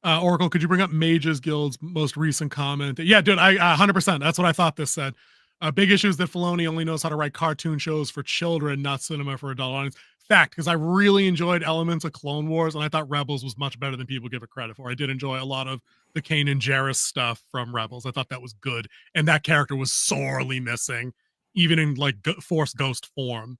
Oracle, could you bring up Mages Guild's most recent comment? Yeah, dude, I 100%. That's what I thought this said. Big issue is that Filoni only knows how to write cartoon shows for children, not cinema for adult audience. Fact, because I really enjoyed elements of Clone Wars, and I thought Rebels was much better than people give it credit for. I did enjoy a lot of the Kanan Jarrus stuff from Rebels. I thought that was good, and that character was sorely missing, even in like Force Ghost form.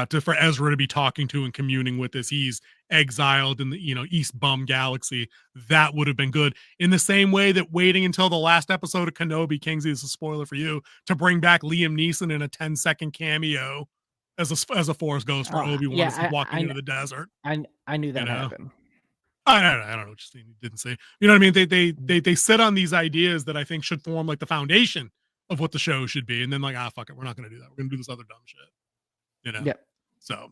For Ezra to be talking to and communing with as he's exiled in the East Bum Galaxy, that would have been good. In the same way that waiting until the last episode of Kenobi, Kingsley, is a spoiler for you, to bring back Liam Neeson in a 10-second cameo as a Force Ghost for Obi-Wan as he's walking into the desert. I knew that happened. I don't know what you didn't say. You know what I mean? They sit on these ideas that I think should form like the foundation of what the show should be, and then like, fuck it, we're not going to do that. We're going to do this other dumb shit. Yep. So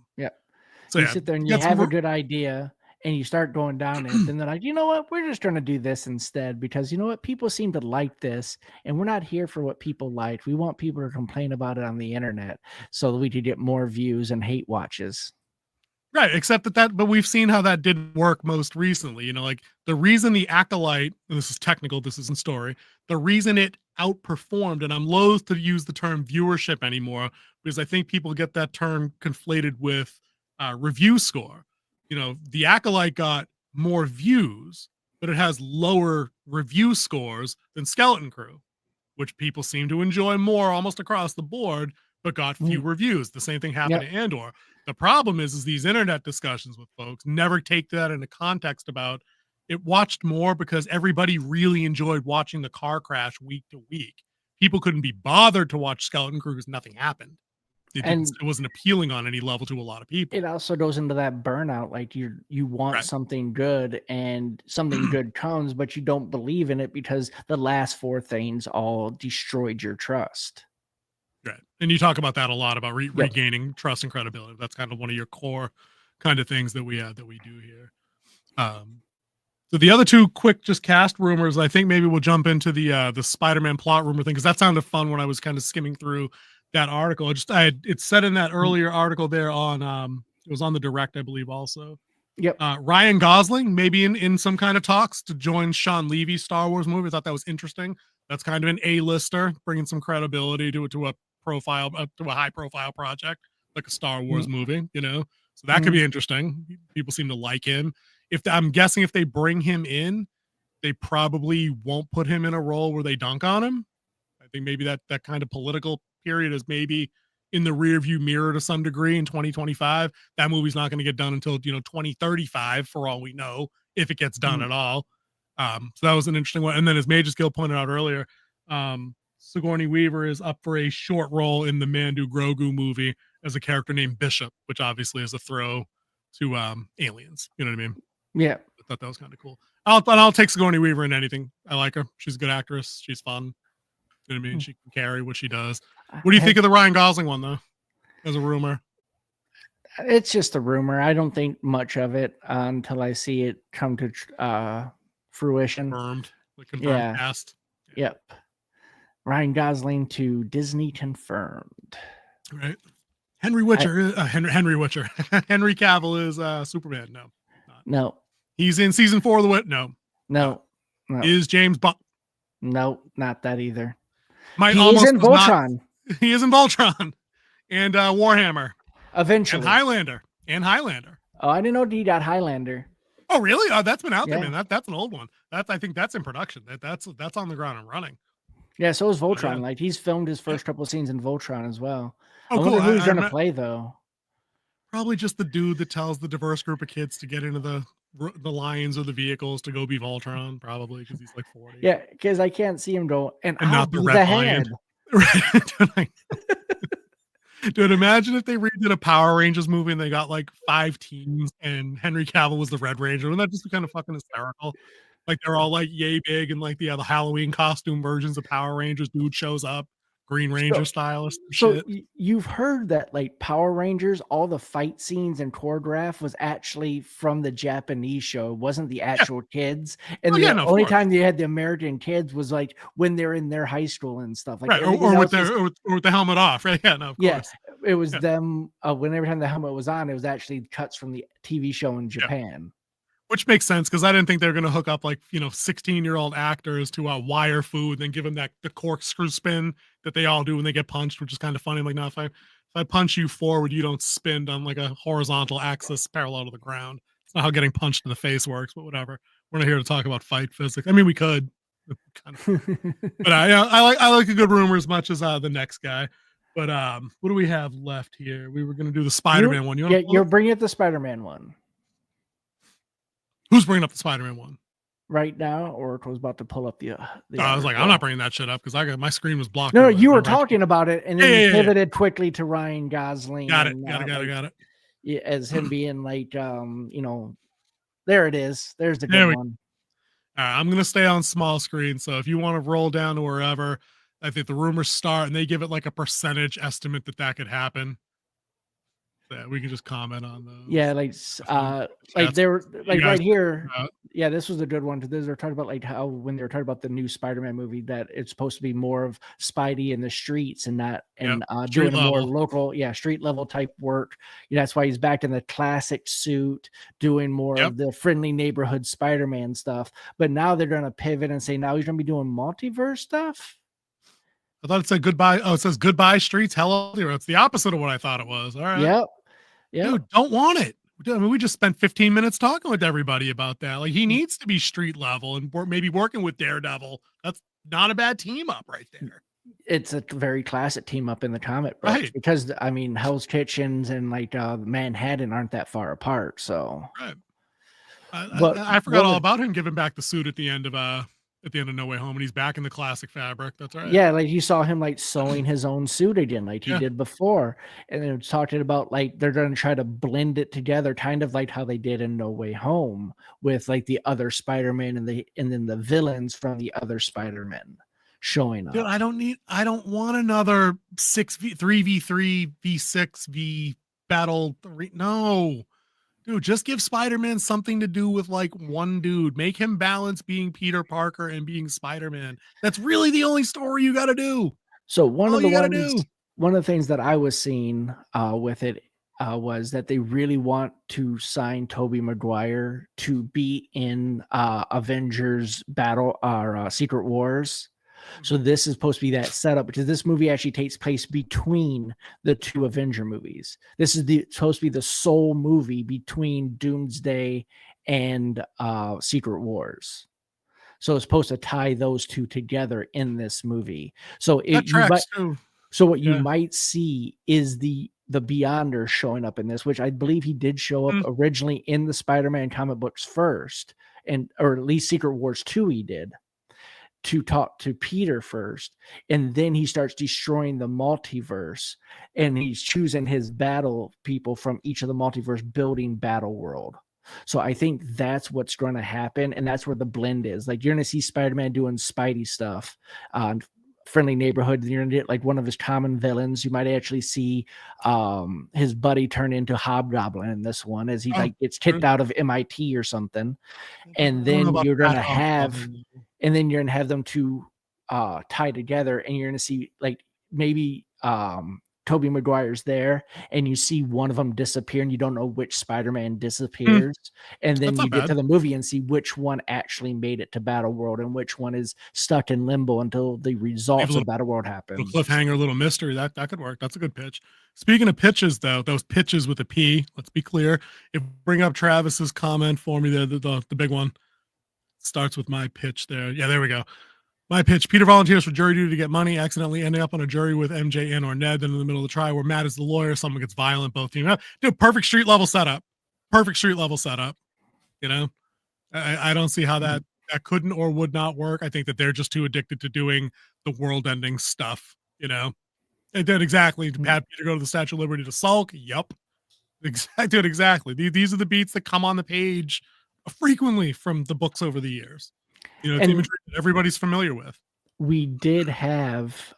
you sit there and you have a good idea and you start going down it, and then like, you know what, we're just going to do this instead because you know what, people seem to like this, and we're not here for what people like. We want people to complain about it on the internet so that we could get more views and hate watches. Right, except but we've seen how that didn't work most recently. Like the reason the Acolyte, and this is technical, this isn't story, the reason it outperformed, and I'm loath to use the term viewership anymore because I think people get that term conflated with review score. The Acolyte got more views, but it has lower review scores than Skeleton Crew, which people seem to enjoy more almost across the board, but got few reviews. The same thing happened to Andor. The problem is these internet discussions with folks never take that into context about it watched more because everybody really enjoyed watching the car crash week to week. People couldn't be bothered to watch Skeleton Crew because nothing happened. It wasn't appealing on any level to a lot of people. It also goes into that burnout. Like you want something good and something good comes, but you don't believe in it because the last 4 things all destroyed your trust. Right. And you talk about that a lot about regaining trust and credibility. That's kind of one of your core kind of things that we do here. So the other 2 quick just cast rumors, I think maybe we'll jump into the Spider-Man plot rumor thing because that sounded fun when I was kind of skimming through that article. It said in that earlier article there on it was on the Direct, I believe also. Yep. Ryan Gosling maybe in some kind of talks to join Sean Levy's Star Wars movie. I thought that was interesting. That's kind of an A-lister, bringing some credibility to a profile, to a high profile project like a Star Wars movie, so that could be interesting. People seem to like him. I'm guessing if they bring him in, they probably won't put him in a role where they dunk on him. I think maybe that kind of political period is maybe in the rear view mirror to some degree in 2025. That movie's not going to get done until 2035 for all we know, if it gets done at all. So that was an interesting one. And then as Major Skill pointed out earlier, Sigourney Weaver is up for a short role in the Mandu Grogu movie as a character named Bishop, which obviously is a throw to Aliens. You know what I mean? Yeah. I thought that was kind of cool. I'll take Sigourney Weaver in anything. I like her. She's a good actress. She's fun. You know what I mean? She can carry what she does. What do you think of the Ryan Gosling one, though, as a rumor? It's just a rumor. I don't think much of it until I see it come to fruition. Confirmed cast. Yeah. Yep. Ryan Gosling to Disney confirmed. Right. Henry Witcher. Henry Witcher. Henry Cavill is Superman. No. He's in season 4 of The Wit. No. Is James Bond? No, not that either. He's in Voltron. He is in Voltron and Warhammer. Eventually. And Highlander. Oh, I didn't know he got Highlander. Oh, really? Oh, that's been out there, man. That's an old one. I think that's in production. That's on the ground and running. Yeah, so is Voltron. Like he's filmed his first couple of scenes in Voltron as well. Oh, I wonder cool. who's going to play though. Probably just the dude that tells the diverse group of kids to get into the lines or the vehicles to go be Voltron. Probably because he's like 40. Yeah, because I can't see him go and I'll not be the the Red head. Lion. Dude, imagine if they redid a Power Rangers movie and they got like 5 teams and Henry Cavill was the Red Ranger. Wouldn't that just be kind of fucking hysterical? Like they're all like yay big and like the Halloween costume versions of Power Rangers. Dude shows up, Green Ranger stylist. So you've heard that like Power Rangers, all the fight scenes and choreograph was actually from the Japanese show. It wasn't the actual kids. And the only time they had the American kids was like when they're in their high school and stuff. Like right, or with the helmet off. Right? Yeah, no, of course. It was them when every time the helmet was on, it was actually cuts from the TV show in Japan. Which makes sense because I didn't think they were going to hook up like 16-year-old actors to wire food and then give them the corkscrew spin that they all do when they get punched, which is kind of funny. I'm like, no, if I punch you forward, you don't spin on like a horizontal axis parallel to the ground. It's not how getting punched in the face works, but whatever. We're not here to talk about fight physics. I mean, we could, kind of, but I like a good rumor as much as the next guy. But what do we have left here? We were going to do the Spider-Man one. You're bringing up the Spider-Man one. Who's bringing up the Spider-Man one right now, or it was about to pull up the I was like, I'm not bringing that shit up because my screen was blocked. No, you were talking about it, and then you pivoted quickly to Ryan Gosling. Got it. As him being like, there it is. There's the good one. All right, I'm gonna stay on small screen. So if you want to roll down to wherever, I think the rumors start, and they give it like a percentage estimate that could happen. Yeah, we can just comment on those. Yeah, like they were like right here. Yeah, this was a good one. They're talking about like how when they were talking about the new Spider-Man movie that it's supposed to be more of Spidey in the streets and not doing a more local, street level type work. That's why he's back in the classic suit, doing more of the friendly neighborhood Spider-Man stuff. But now they're going to pivot and say now he's going to be doing multiverse stuff. I thought it said goodbye. Oh, it says goodbye streets. Hello. It's the opposite of what I thought it was. All right. Yep. Dude, don't want it. I mean, we just spent 15 minutes talking with everybody about that. Like he needs to be street level and maybe working with Daredevil. That's not a bad team up right there. It's a very classic team up in the comic books, right? Because I mean, Hell's Kitchens and like Manhattan aren't that far apart. So, right. I forgot all about him giving back the suit at the end of No Way Home, and he's back in the classic fabric. That's right. Yeah, like you saw him like sewing his own suit again, like he did before. And then it's talking about like they're going to try to blend it together, kind of like how they did in No Way Home with like the other Spider-Man and then the villains from the other Spider-Man showing up. Dude, I don't want another 3v3 v6 v battle 3. No. Dude, just give Spider-Man something to do with like one dude. Make him balance being Peter Parker and being Spider-Man. That's really the only story you got to do. So one of the things that I was seeing with it was that they really want to sign Tobey Maguire to be in Avengers Battle or Secret Wars. So this is supposed to be that setup because this movie actually takes place between the two Avenger movies. This is supposed to be the sole movie between Doomsday and Secret Wars. So it's supposed to tie those two together in this movie. So what you might see is the Beyonder showing up in this, which I believe he did show up originally in the Spider-Man comic books first, or at least Secret Wars 2 he did. To talk to Peter first, and then he starts destroying the multiverse, and he's choosing his battle people from each of the multiverse, building Battle World. So I think that's what's going to happen, and that's where the blend is. Like you're going to see Spider-Man doing Spidey stuff on Friendly Neighborhood. You're going to get like one of his common villains. You might actually see his buddy turn into Hobgoblin in this one as he gets kicked out of MIT or something, and then you're going to have. And then you're going to have them two tie together, and you're going to see like maybe Tobey Maguire's there, and you see one of them disappear, and you don't know which Spider-Man disappears, and then you get to the movie and see which one actually made it to Battleworld and which one is stuck in limbo until the results of Battleworld happen. A cliffhanger, little mystery that could work. That's a good pitch. Speaking of pitches, though, those pitches with a P. Let's be clear. If bring up Travis's comment for me, there, the big one starts with my pitch there. Yeah, there we go. My pitch: Peter volunteers for jury duty to get money, accidentally ending up on a jury with MJ and or Ned. Then in the middle of the trial, where Matt is the lawyer, someone gets violent, both team up. Dude, perfect street level setup. Perfect street level setup. You know, I don't see how that couldn't or would not work. I think that they're just too addicted to doing the world-ending stuff. You know, it did exactly. Had Peter go to the Statue of Liberty to sulk. Yup, dude, exactly. These are the beats that come on the page frequently from the books over the years. You know, it's imagery that everybody's familiar with. We did have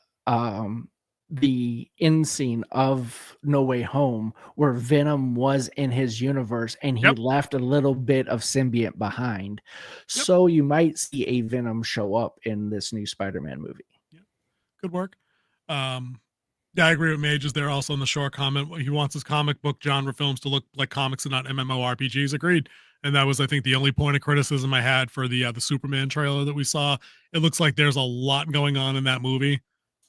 the end scene of No Way Home where Venom was in his universe and he left a little bit of symbiote behind. So you might see a Venom show up in this new Spider-Man movie. Yeah. Good work. Yeah, I agree with Mage. Is there also in the short comment? He wants his comic book genre films to look like comics and not MMORPGs. Agreed. And that was, I think, the only point of criticism I had for the Superman trailer that we saw. It looks like there's a lot going on in that movie.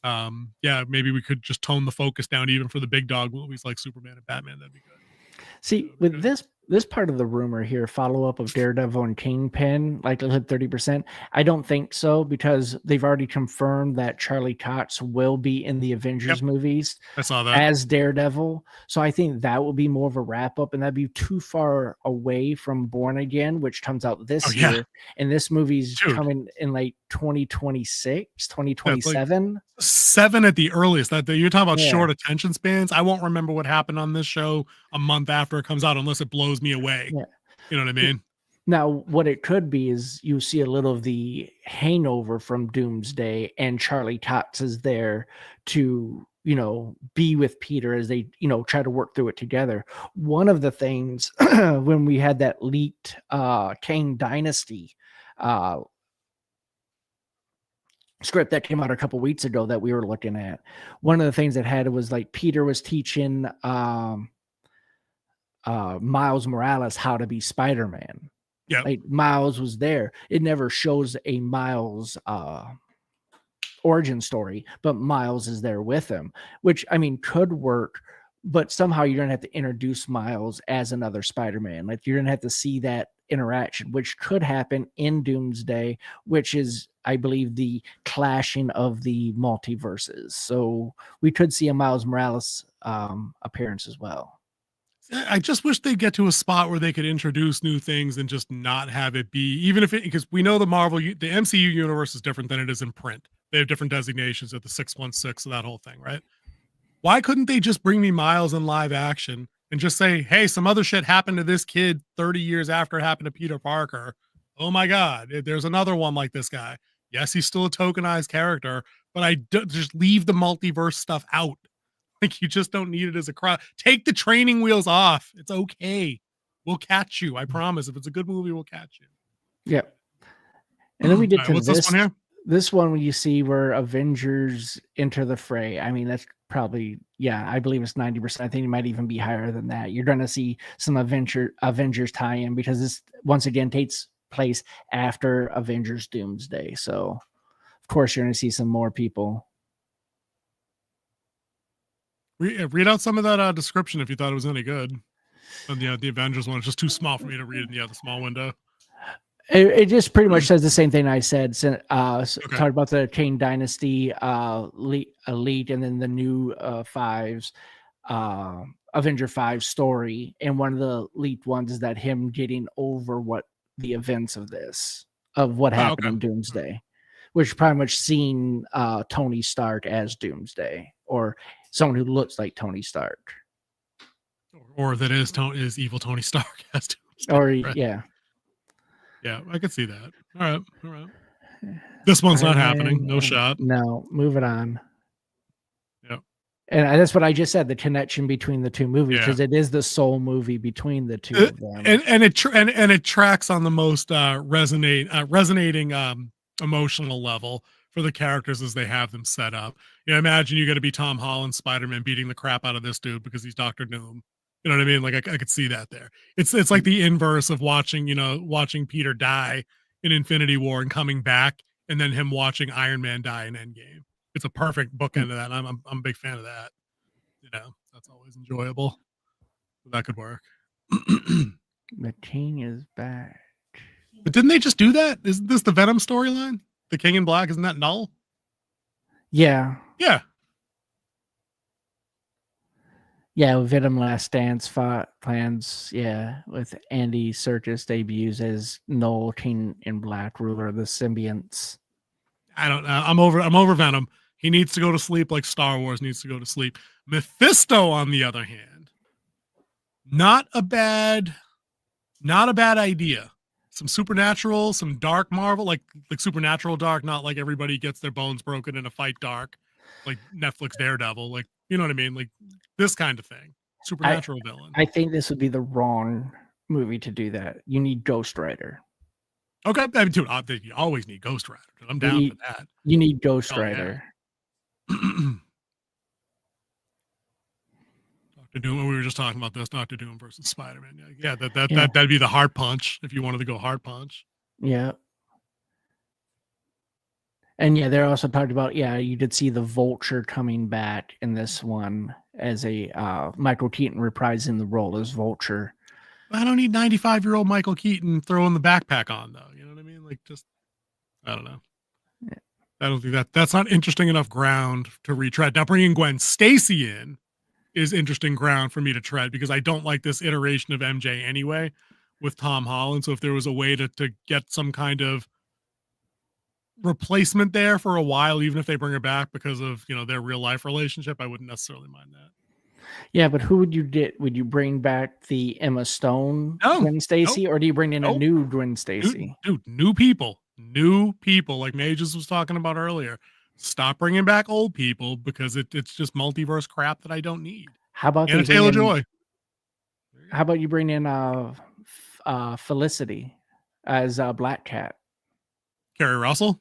Yeah, maybe we could just tone the focus down even for the big dog movies like Superman and Batman. That'd be good. See, with this part of the rumor here, follow-up of Daredevil and Kingpin, likelihood 30%. I don't think so, because they've already confirmed that Charlie Cox will be in the Avengers movies. I saw that. As Daredevil. So I think that will be more of a wrap-up, and that'd be too far away from Born Again, which comes out this year. And this movie's coming in like 2026, 2027. Like 7 at the earliest. That you're talking about short attention spans. I won't remember what happened on this show a month after it comes out unless it blows me away. You know what I mean? Now, what it could be is you see a little of the hangover from Doomsday, and Charlie Cox is there to, you know, be with Peter as they, you know, try to work through it together. One of the things when we had that leaked Kang Dynasty script that came out a couple weeks ago that we were looking at, one of the things that had was like Peter was teaching Miles Morales how to be Spider-Man. Yeah, like Miles was there. It never shows a Miles origin story, but Miles is there with him, which I mean could work, but somehow you're gonna have to introduce Miles as another Spider-Man. Like you're gonna have to see that interaction, which could happen in Doomsday, which is, I believe, the clashing of the multiverses. So we could see a Miles Morales appearance as well. I just wish they'd get to a spot where they could introduce new things and just not have it be, even if it, because we know the MCU universe is different than it is in print. They have different designations at the 616 of that whole thing, right? Why couldn't they just bring me Miles in live action and just say, hey, some other shit happened to this kid 30 years after it happened to Peter Parker. Oh my God, there's another one like this guy. Yes, he's still a tokenized character, but just leave the multiverse stuff out. Like you just don't need it as a crowd. Take the training wheels off. It's okay. We'll catch you. I promise. If it's a good movie, we'll catch you. Yep. And then we did to this one here. This one when you see where Avengers enter the fray. I mean, that's probably, I believe it's 90%. I think it might even be higher than that. You're going to see some Avengers tie-in because this once again takes place after Avengers Doomsday. So of course you're going to see some more people. Read out some of that description if you thought it was any good. And the Avengers one is just too small for me to read in the small window. It just pretty much says the same thing I said. Talked about the Kang Dynasty elite, and then the new Fives, Avenger 5 story. And one of the leaked ones is that him getting over what the events of what happened in Doomsday, which pretty much seen Tony Stark as Doomsday, or someone who looks like Tony Stark, or that is evil Tony Stark as Doomsday. Or right? Yeah, I could see that. All right. This one's not happening. No shot. No, move it on. Yep. And that's what I just said, the connection between the two movies, because it is the sole movie between the two of them. And it tracks on the most resonating emotional level for the characters as they have them set up. Imagine you got to be Tom Holland Spider-Man beating the crap out of this dude because he's Dr. Doom. You know what I mean? Like I could see that there. It's like the inverse of watching Peter die in Infinity War and coming back, and then him watching Iron Man die in Endgame. It's a perfect bookend of that. I'm a big fan of that. That's always enjoyable. That could work. The King is back. But didn't they just do that? Isn't this the Venom storyline? The King in Black, isn't that null? Yeah. Yeah. Yeah, Venom Last Dance plans, with Andy Serkis debuts as Null, King in Black, ruler of the symbionts. I don't know. I'm over Venom. He needs to go to sleep like Star Wars needs to go to sleep. Mephisto, on the other hand, not a bad idea. Some supernatural, some dark Marvel, like supernatural dark, not like everybody gets their bones broken in a fight dark, like Netflix Daredevil, like, you know what I mean? Like this kind of thing. Supernatural villain. I think this would be the wrong movie to do that. You need Ghost Rider. Okay. I mean, dude, you always need Ghost Rider. I'm down for that. You need Ghost Rider. Yeah. Dr. Doom, we were just talking about this, Dr. Doom versus Spider-Man. Yeah, that'd be the hard punch if you wanted to go hard punch. Yeah. And they're also talking about, you did see the Vulture coming back in this one as a Michael Keaton reprising the role as Vulture. I don't need 95-year-old Michael Keaton throwing the backpack on, though. You know what I mean? Like, just, I don't know. Yeah. I don't think that's not interesting enough ground to retread. Now, bringing Gwen Stacy in is interesting ground for me to tread because I don't like this iteration of MJ anyway with Tom Holland. So if there was a way to get some kind of replacement there for a while, even if they bring her back because of their real life relationship, I wouldn't necessarily mind that. Yeah, but who would you get? Would you bring back the Emma Stone Gwen Stacy, or do you bring in a new Gwen Stacy? Dude, new people, like Mages was talking about earlier. Stop bringing back old people because it's just multiverse crap that I don't need. How about Anna Taylor-Joy? How about you bring in Felicity as Black Cat? Carrie Russell?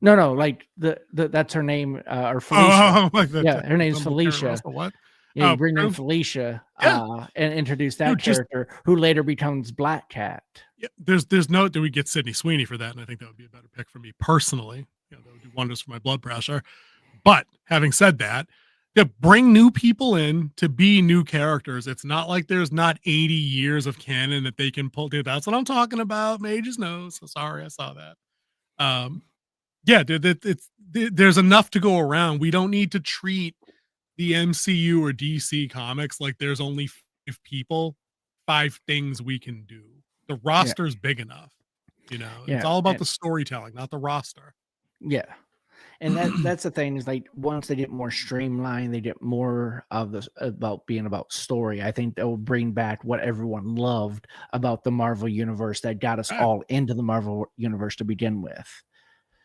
No, like that's her name, or Felicia. Her name's Felicia. What? Yeah, you bring in Felicia and introduce that character who later becomes Black Cat. Yeah, there's no. Do we get Sydney Sweeney for that? And I think that would be a better pick for me personally. That would do wonders for my blood pressure. But having said that, bring new people in to be new characters. It's not like there's not 80 years of canon that they can pull. Dude, that's what I'm talking about. Mages knows. So sorry, I saw that. There's enough to go around. We don't need to treat the MCU or DC comics like there's only 5 things we can do. The roster's big enough. It's all about the storytelling, not the roster. Yeah. And that's the thing is, like, once they get more streamlined, they get more of this about being about story. I think they'll bring back what everyone loved about the Marvel universe that got us all into the Marvel universe to begin with.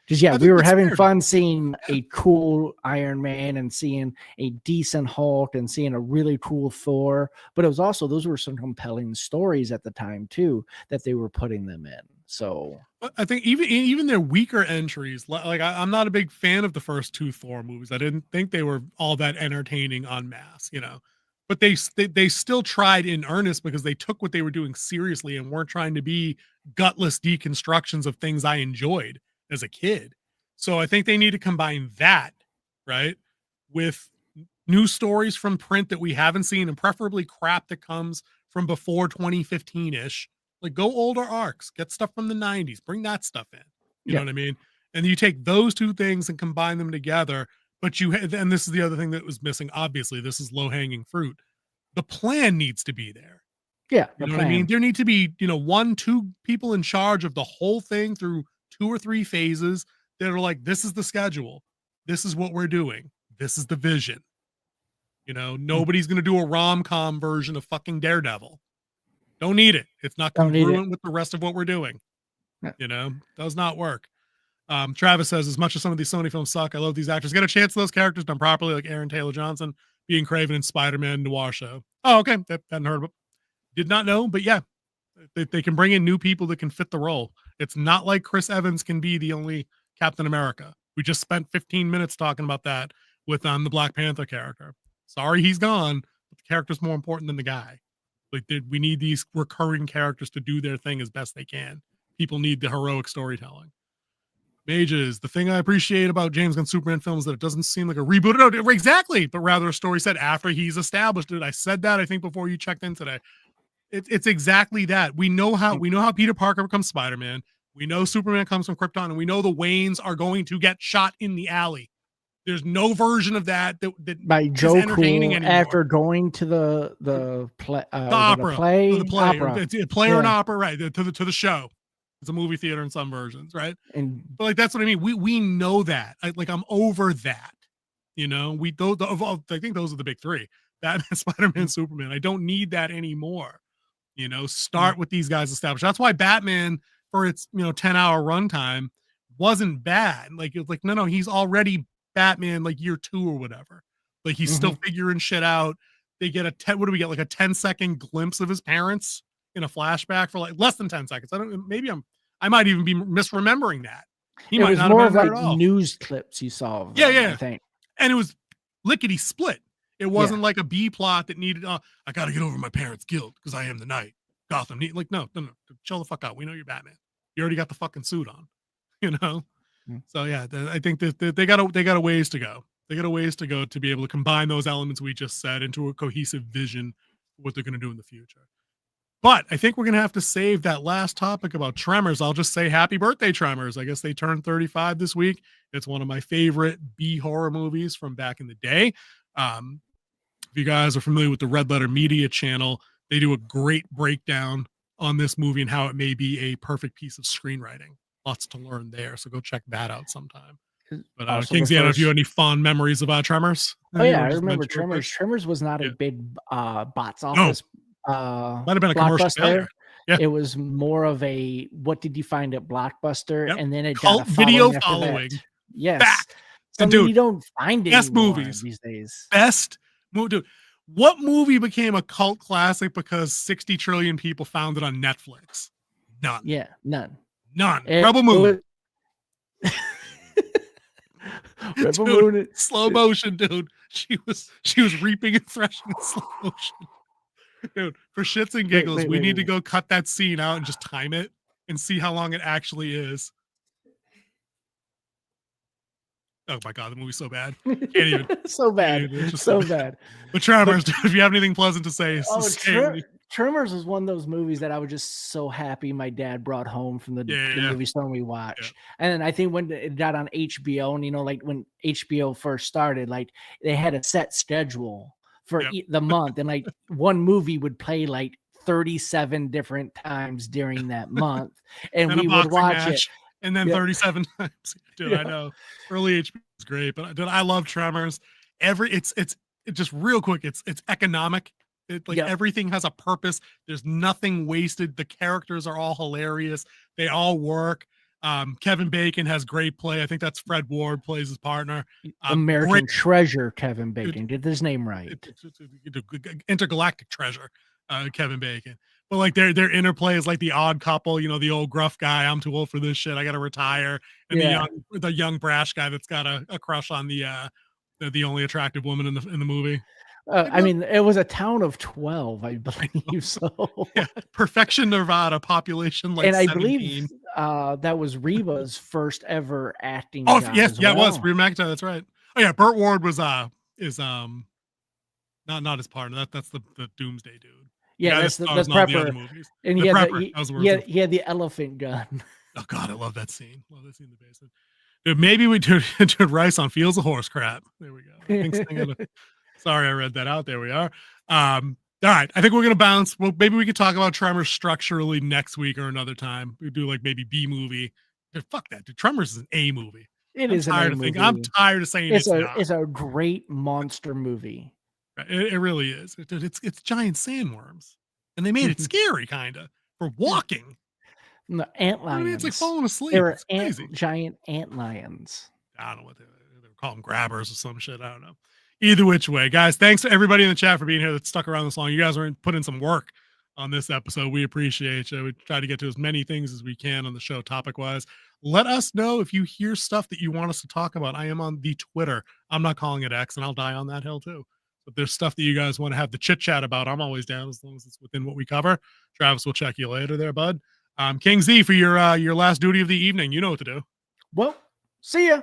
Because we were having fun seeing a cool Iron Man and seeing a decent Hulk and seeing a really cool Thor. But it was also, those were some compelling stories at the time too that they were putting them in. So I think even their weaker entries, like I'm not a big fan of the first 2 Thor movies. I didn't think they were all that entertaining en masse, but they still tried in earnest because they took what they were doing seriously and weren't trying to be gutless deconstructions of things I enjoyed as a kid. So I think they need to combine that, right, with new stories from print that we haven't seen, and preferably crap that comes from before 2015-ish. Like, go older arcs, get stuff from the 90s, bring that stuff in. You know what I mean? And you take those 2 things and combine them together. But and this is the other thing that was missing. Obviously, this is low-hanging fruit. The plan needs to be there. Yeah. You know what I mean? There need to be, 1, 2 people in charge of the whole thing through 2 or 3 phases that are like, this is the schedule. This is what we're doing. This is the vision. Nobody's going to do a rom-com version of fucking Daredevil. Don't need it. It's not congruent with the rest of what we're doing. Yeah. Does not work. Travis says, as much as some of these Sony films suck, I love these actors. Get a chance to those characters done properly, like Aaron Taylor Johnson being Kraven in Spider-Man Noir show. Oh, okay. Hadn't heard of it. Did not know, but yeah, they can bring in new people that can fit the role. It's not like Chris Evans can be the only Captain America. We just spent 15 minutes talking about that with the Black Panther character. Sorry, he's gone, but the character's more important than the guy. Like, we need these recurring characters to do their thing as best they can. People need the heroic storytelling. Mages, the thing I appreciate about James Gunn Superman films is that it doesn't seem like a reboot. No, exactly, but rather a story set after he's established it. I said that, I think, before you checked in today. It's exactly that. We know how Peter Parker becomes Spider-Man. We know Superman comes from Krypton, and we know the Waynes are going to get shot in the alley. There's no version of that by Joe Cool after going to the opera, opera. It's a play or an opera, right? To the show. It's a movie theater in some versions, right? But like, that's what I mean. We know that. I'm over that. You know, I think those are the big three: Batman, Spider-Man, Superman. I don't need that anymore. You know, start with these guys established. That's why Batman, for its 10-hour runtime, wasn't bad. Like, it was like, no, he's already Batman like year 2 or whatever. Like, he's still figuring shit out. They get what do we get? Like a 10-second glimpse of his parents in a flashback for like less than 10 seconds. I might even be misremembering that. It was more of like news clips you saw of them, I think. And it was lickety split. It wasn't like a B plot that needed, I got to get over my parents' guilt because I am the Knight. Gotham. Like, no, chill the fuck out. We know you're Batman. You already got the fucking suit on, So yeah, I think that they got a ways to go. They got a ways to go to be able to combine those elements we just said into a cohesive vision for what they're going to do in the future. But I think we're going to have to save that last topic about Tremors. I'll just say happy birthday, Tremors. I guess they turned 35 this week. It's one of my favorite B horror movies from back in the day. If you guys are familiar with the Red Letter Media channel, they do a great breakdown on this movie and how it may be a perfect piece of screenwriting. Lots to learn there. So go check that out sometime. But Kingsley, I don't know if you have any fond memories about Tremors. Oh yeah, I remember Tremors. Tremors was not a big box office. Might have been a commercial failure. Yeah. It was more of a what did you find at Blockbuster, and then it cult got a video following. Yes, back. Something you don't find best movies these days. Best movie, dude. What movie became a cult classic because 60 trillion people found it on Netflix? None. Yeah, none. Rebel Moon. Rebel Moon. Slow motion, dude. She was reaping and threshing in slow motion. Dude, for shits and giggles, we need to go cut that scene out and just time it and see how long it actually is. Oh my god, the movie's so bad. Can't even. So bad. So bad. But Tremors, if you have anything pleasant to say, Tremors was one of those movies that I was just so happy my dad brought home from the movie store we watched. Yeah. And then I think when it got on HBO, and like when HBO first started, like they had a set schedule for the month, and like one movie would play like 37 different times during that month, and we would watch it. And then 37 times. Dude, I know. Early HBO is great, but dude, I love Tremors. It's just real quick. It's economic. Everything has a purpose. There's nothing wasted. The characters are all hilarious. They all work. Kevin Bacon has great play. I think that's Fred Ward plays his partner. American Treasure, Kevin Bacon. Get his name right. Intergalactic Treasure, Kevin Bacon. But like their interplay is like the odd couple, the old gruff guy, I'm too old for this shit, I gotta retire. And the young brash guy that's got a crush on the only attractive woman in the movie. I mean, it was a town of 12, I believe. So Perfection Nevada, population like, and I 17. believe that was Reva's first ever acting. Oh yes, it was Reba McEntire. That's right. Oh yeah, Burt Ward was not his partner. That's the Doomsday dude. Yeah, that's Prepper. And he had the elephant gun. Oh god, I love that scene. Love that scene in the basement. Dude, maybe we do Rice on Fields of Horse Crap. There we go. Sorry, I read that out. There we are. All right, I think we're gonna bounce. Well, maybe we could talk about Tremors structurally next week or another time. We do like maybe B movie. Dude, fuck that. Dude, Tremors is an A movie. I'm tired of saying it's a great monster movie. It really is. It's giant sandworms, and they made it scary, kind of, for walking. The ant lions. I mean, it's like falling asleep. They were giant ant lions. I don't know what they call them, grabbers or some shit. I don't know. Either which way, guys. Thanks to everybody in the chat for being here that stuck around this long. You guys are putting some work on this episode. We appreciate you. We try to get to as many things as we can on the show topic wise. Let us know if you hear stuff that you want us to talk about. I am on the Twitter. I'm not calling it X, and I'll die on that hill too. But there's stuff that you guys want to have the chit chat about. I'm always down as long as it's within what we cover. Travis will check you later there, bud. King Z, for your last duty of the evening, you know what to do. Well, see ya.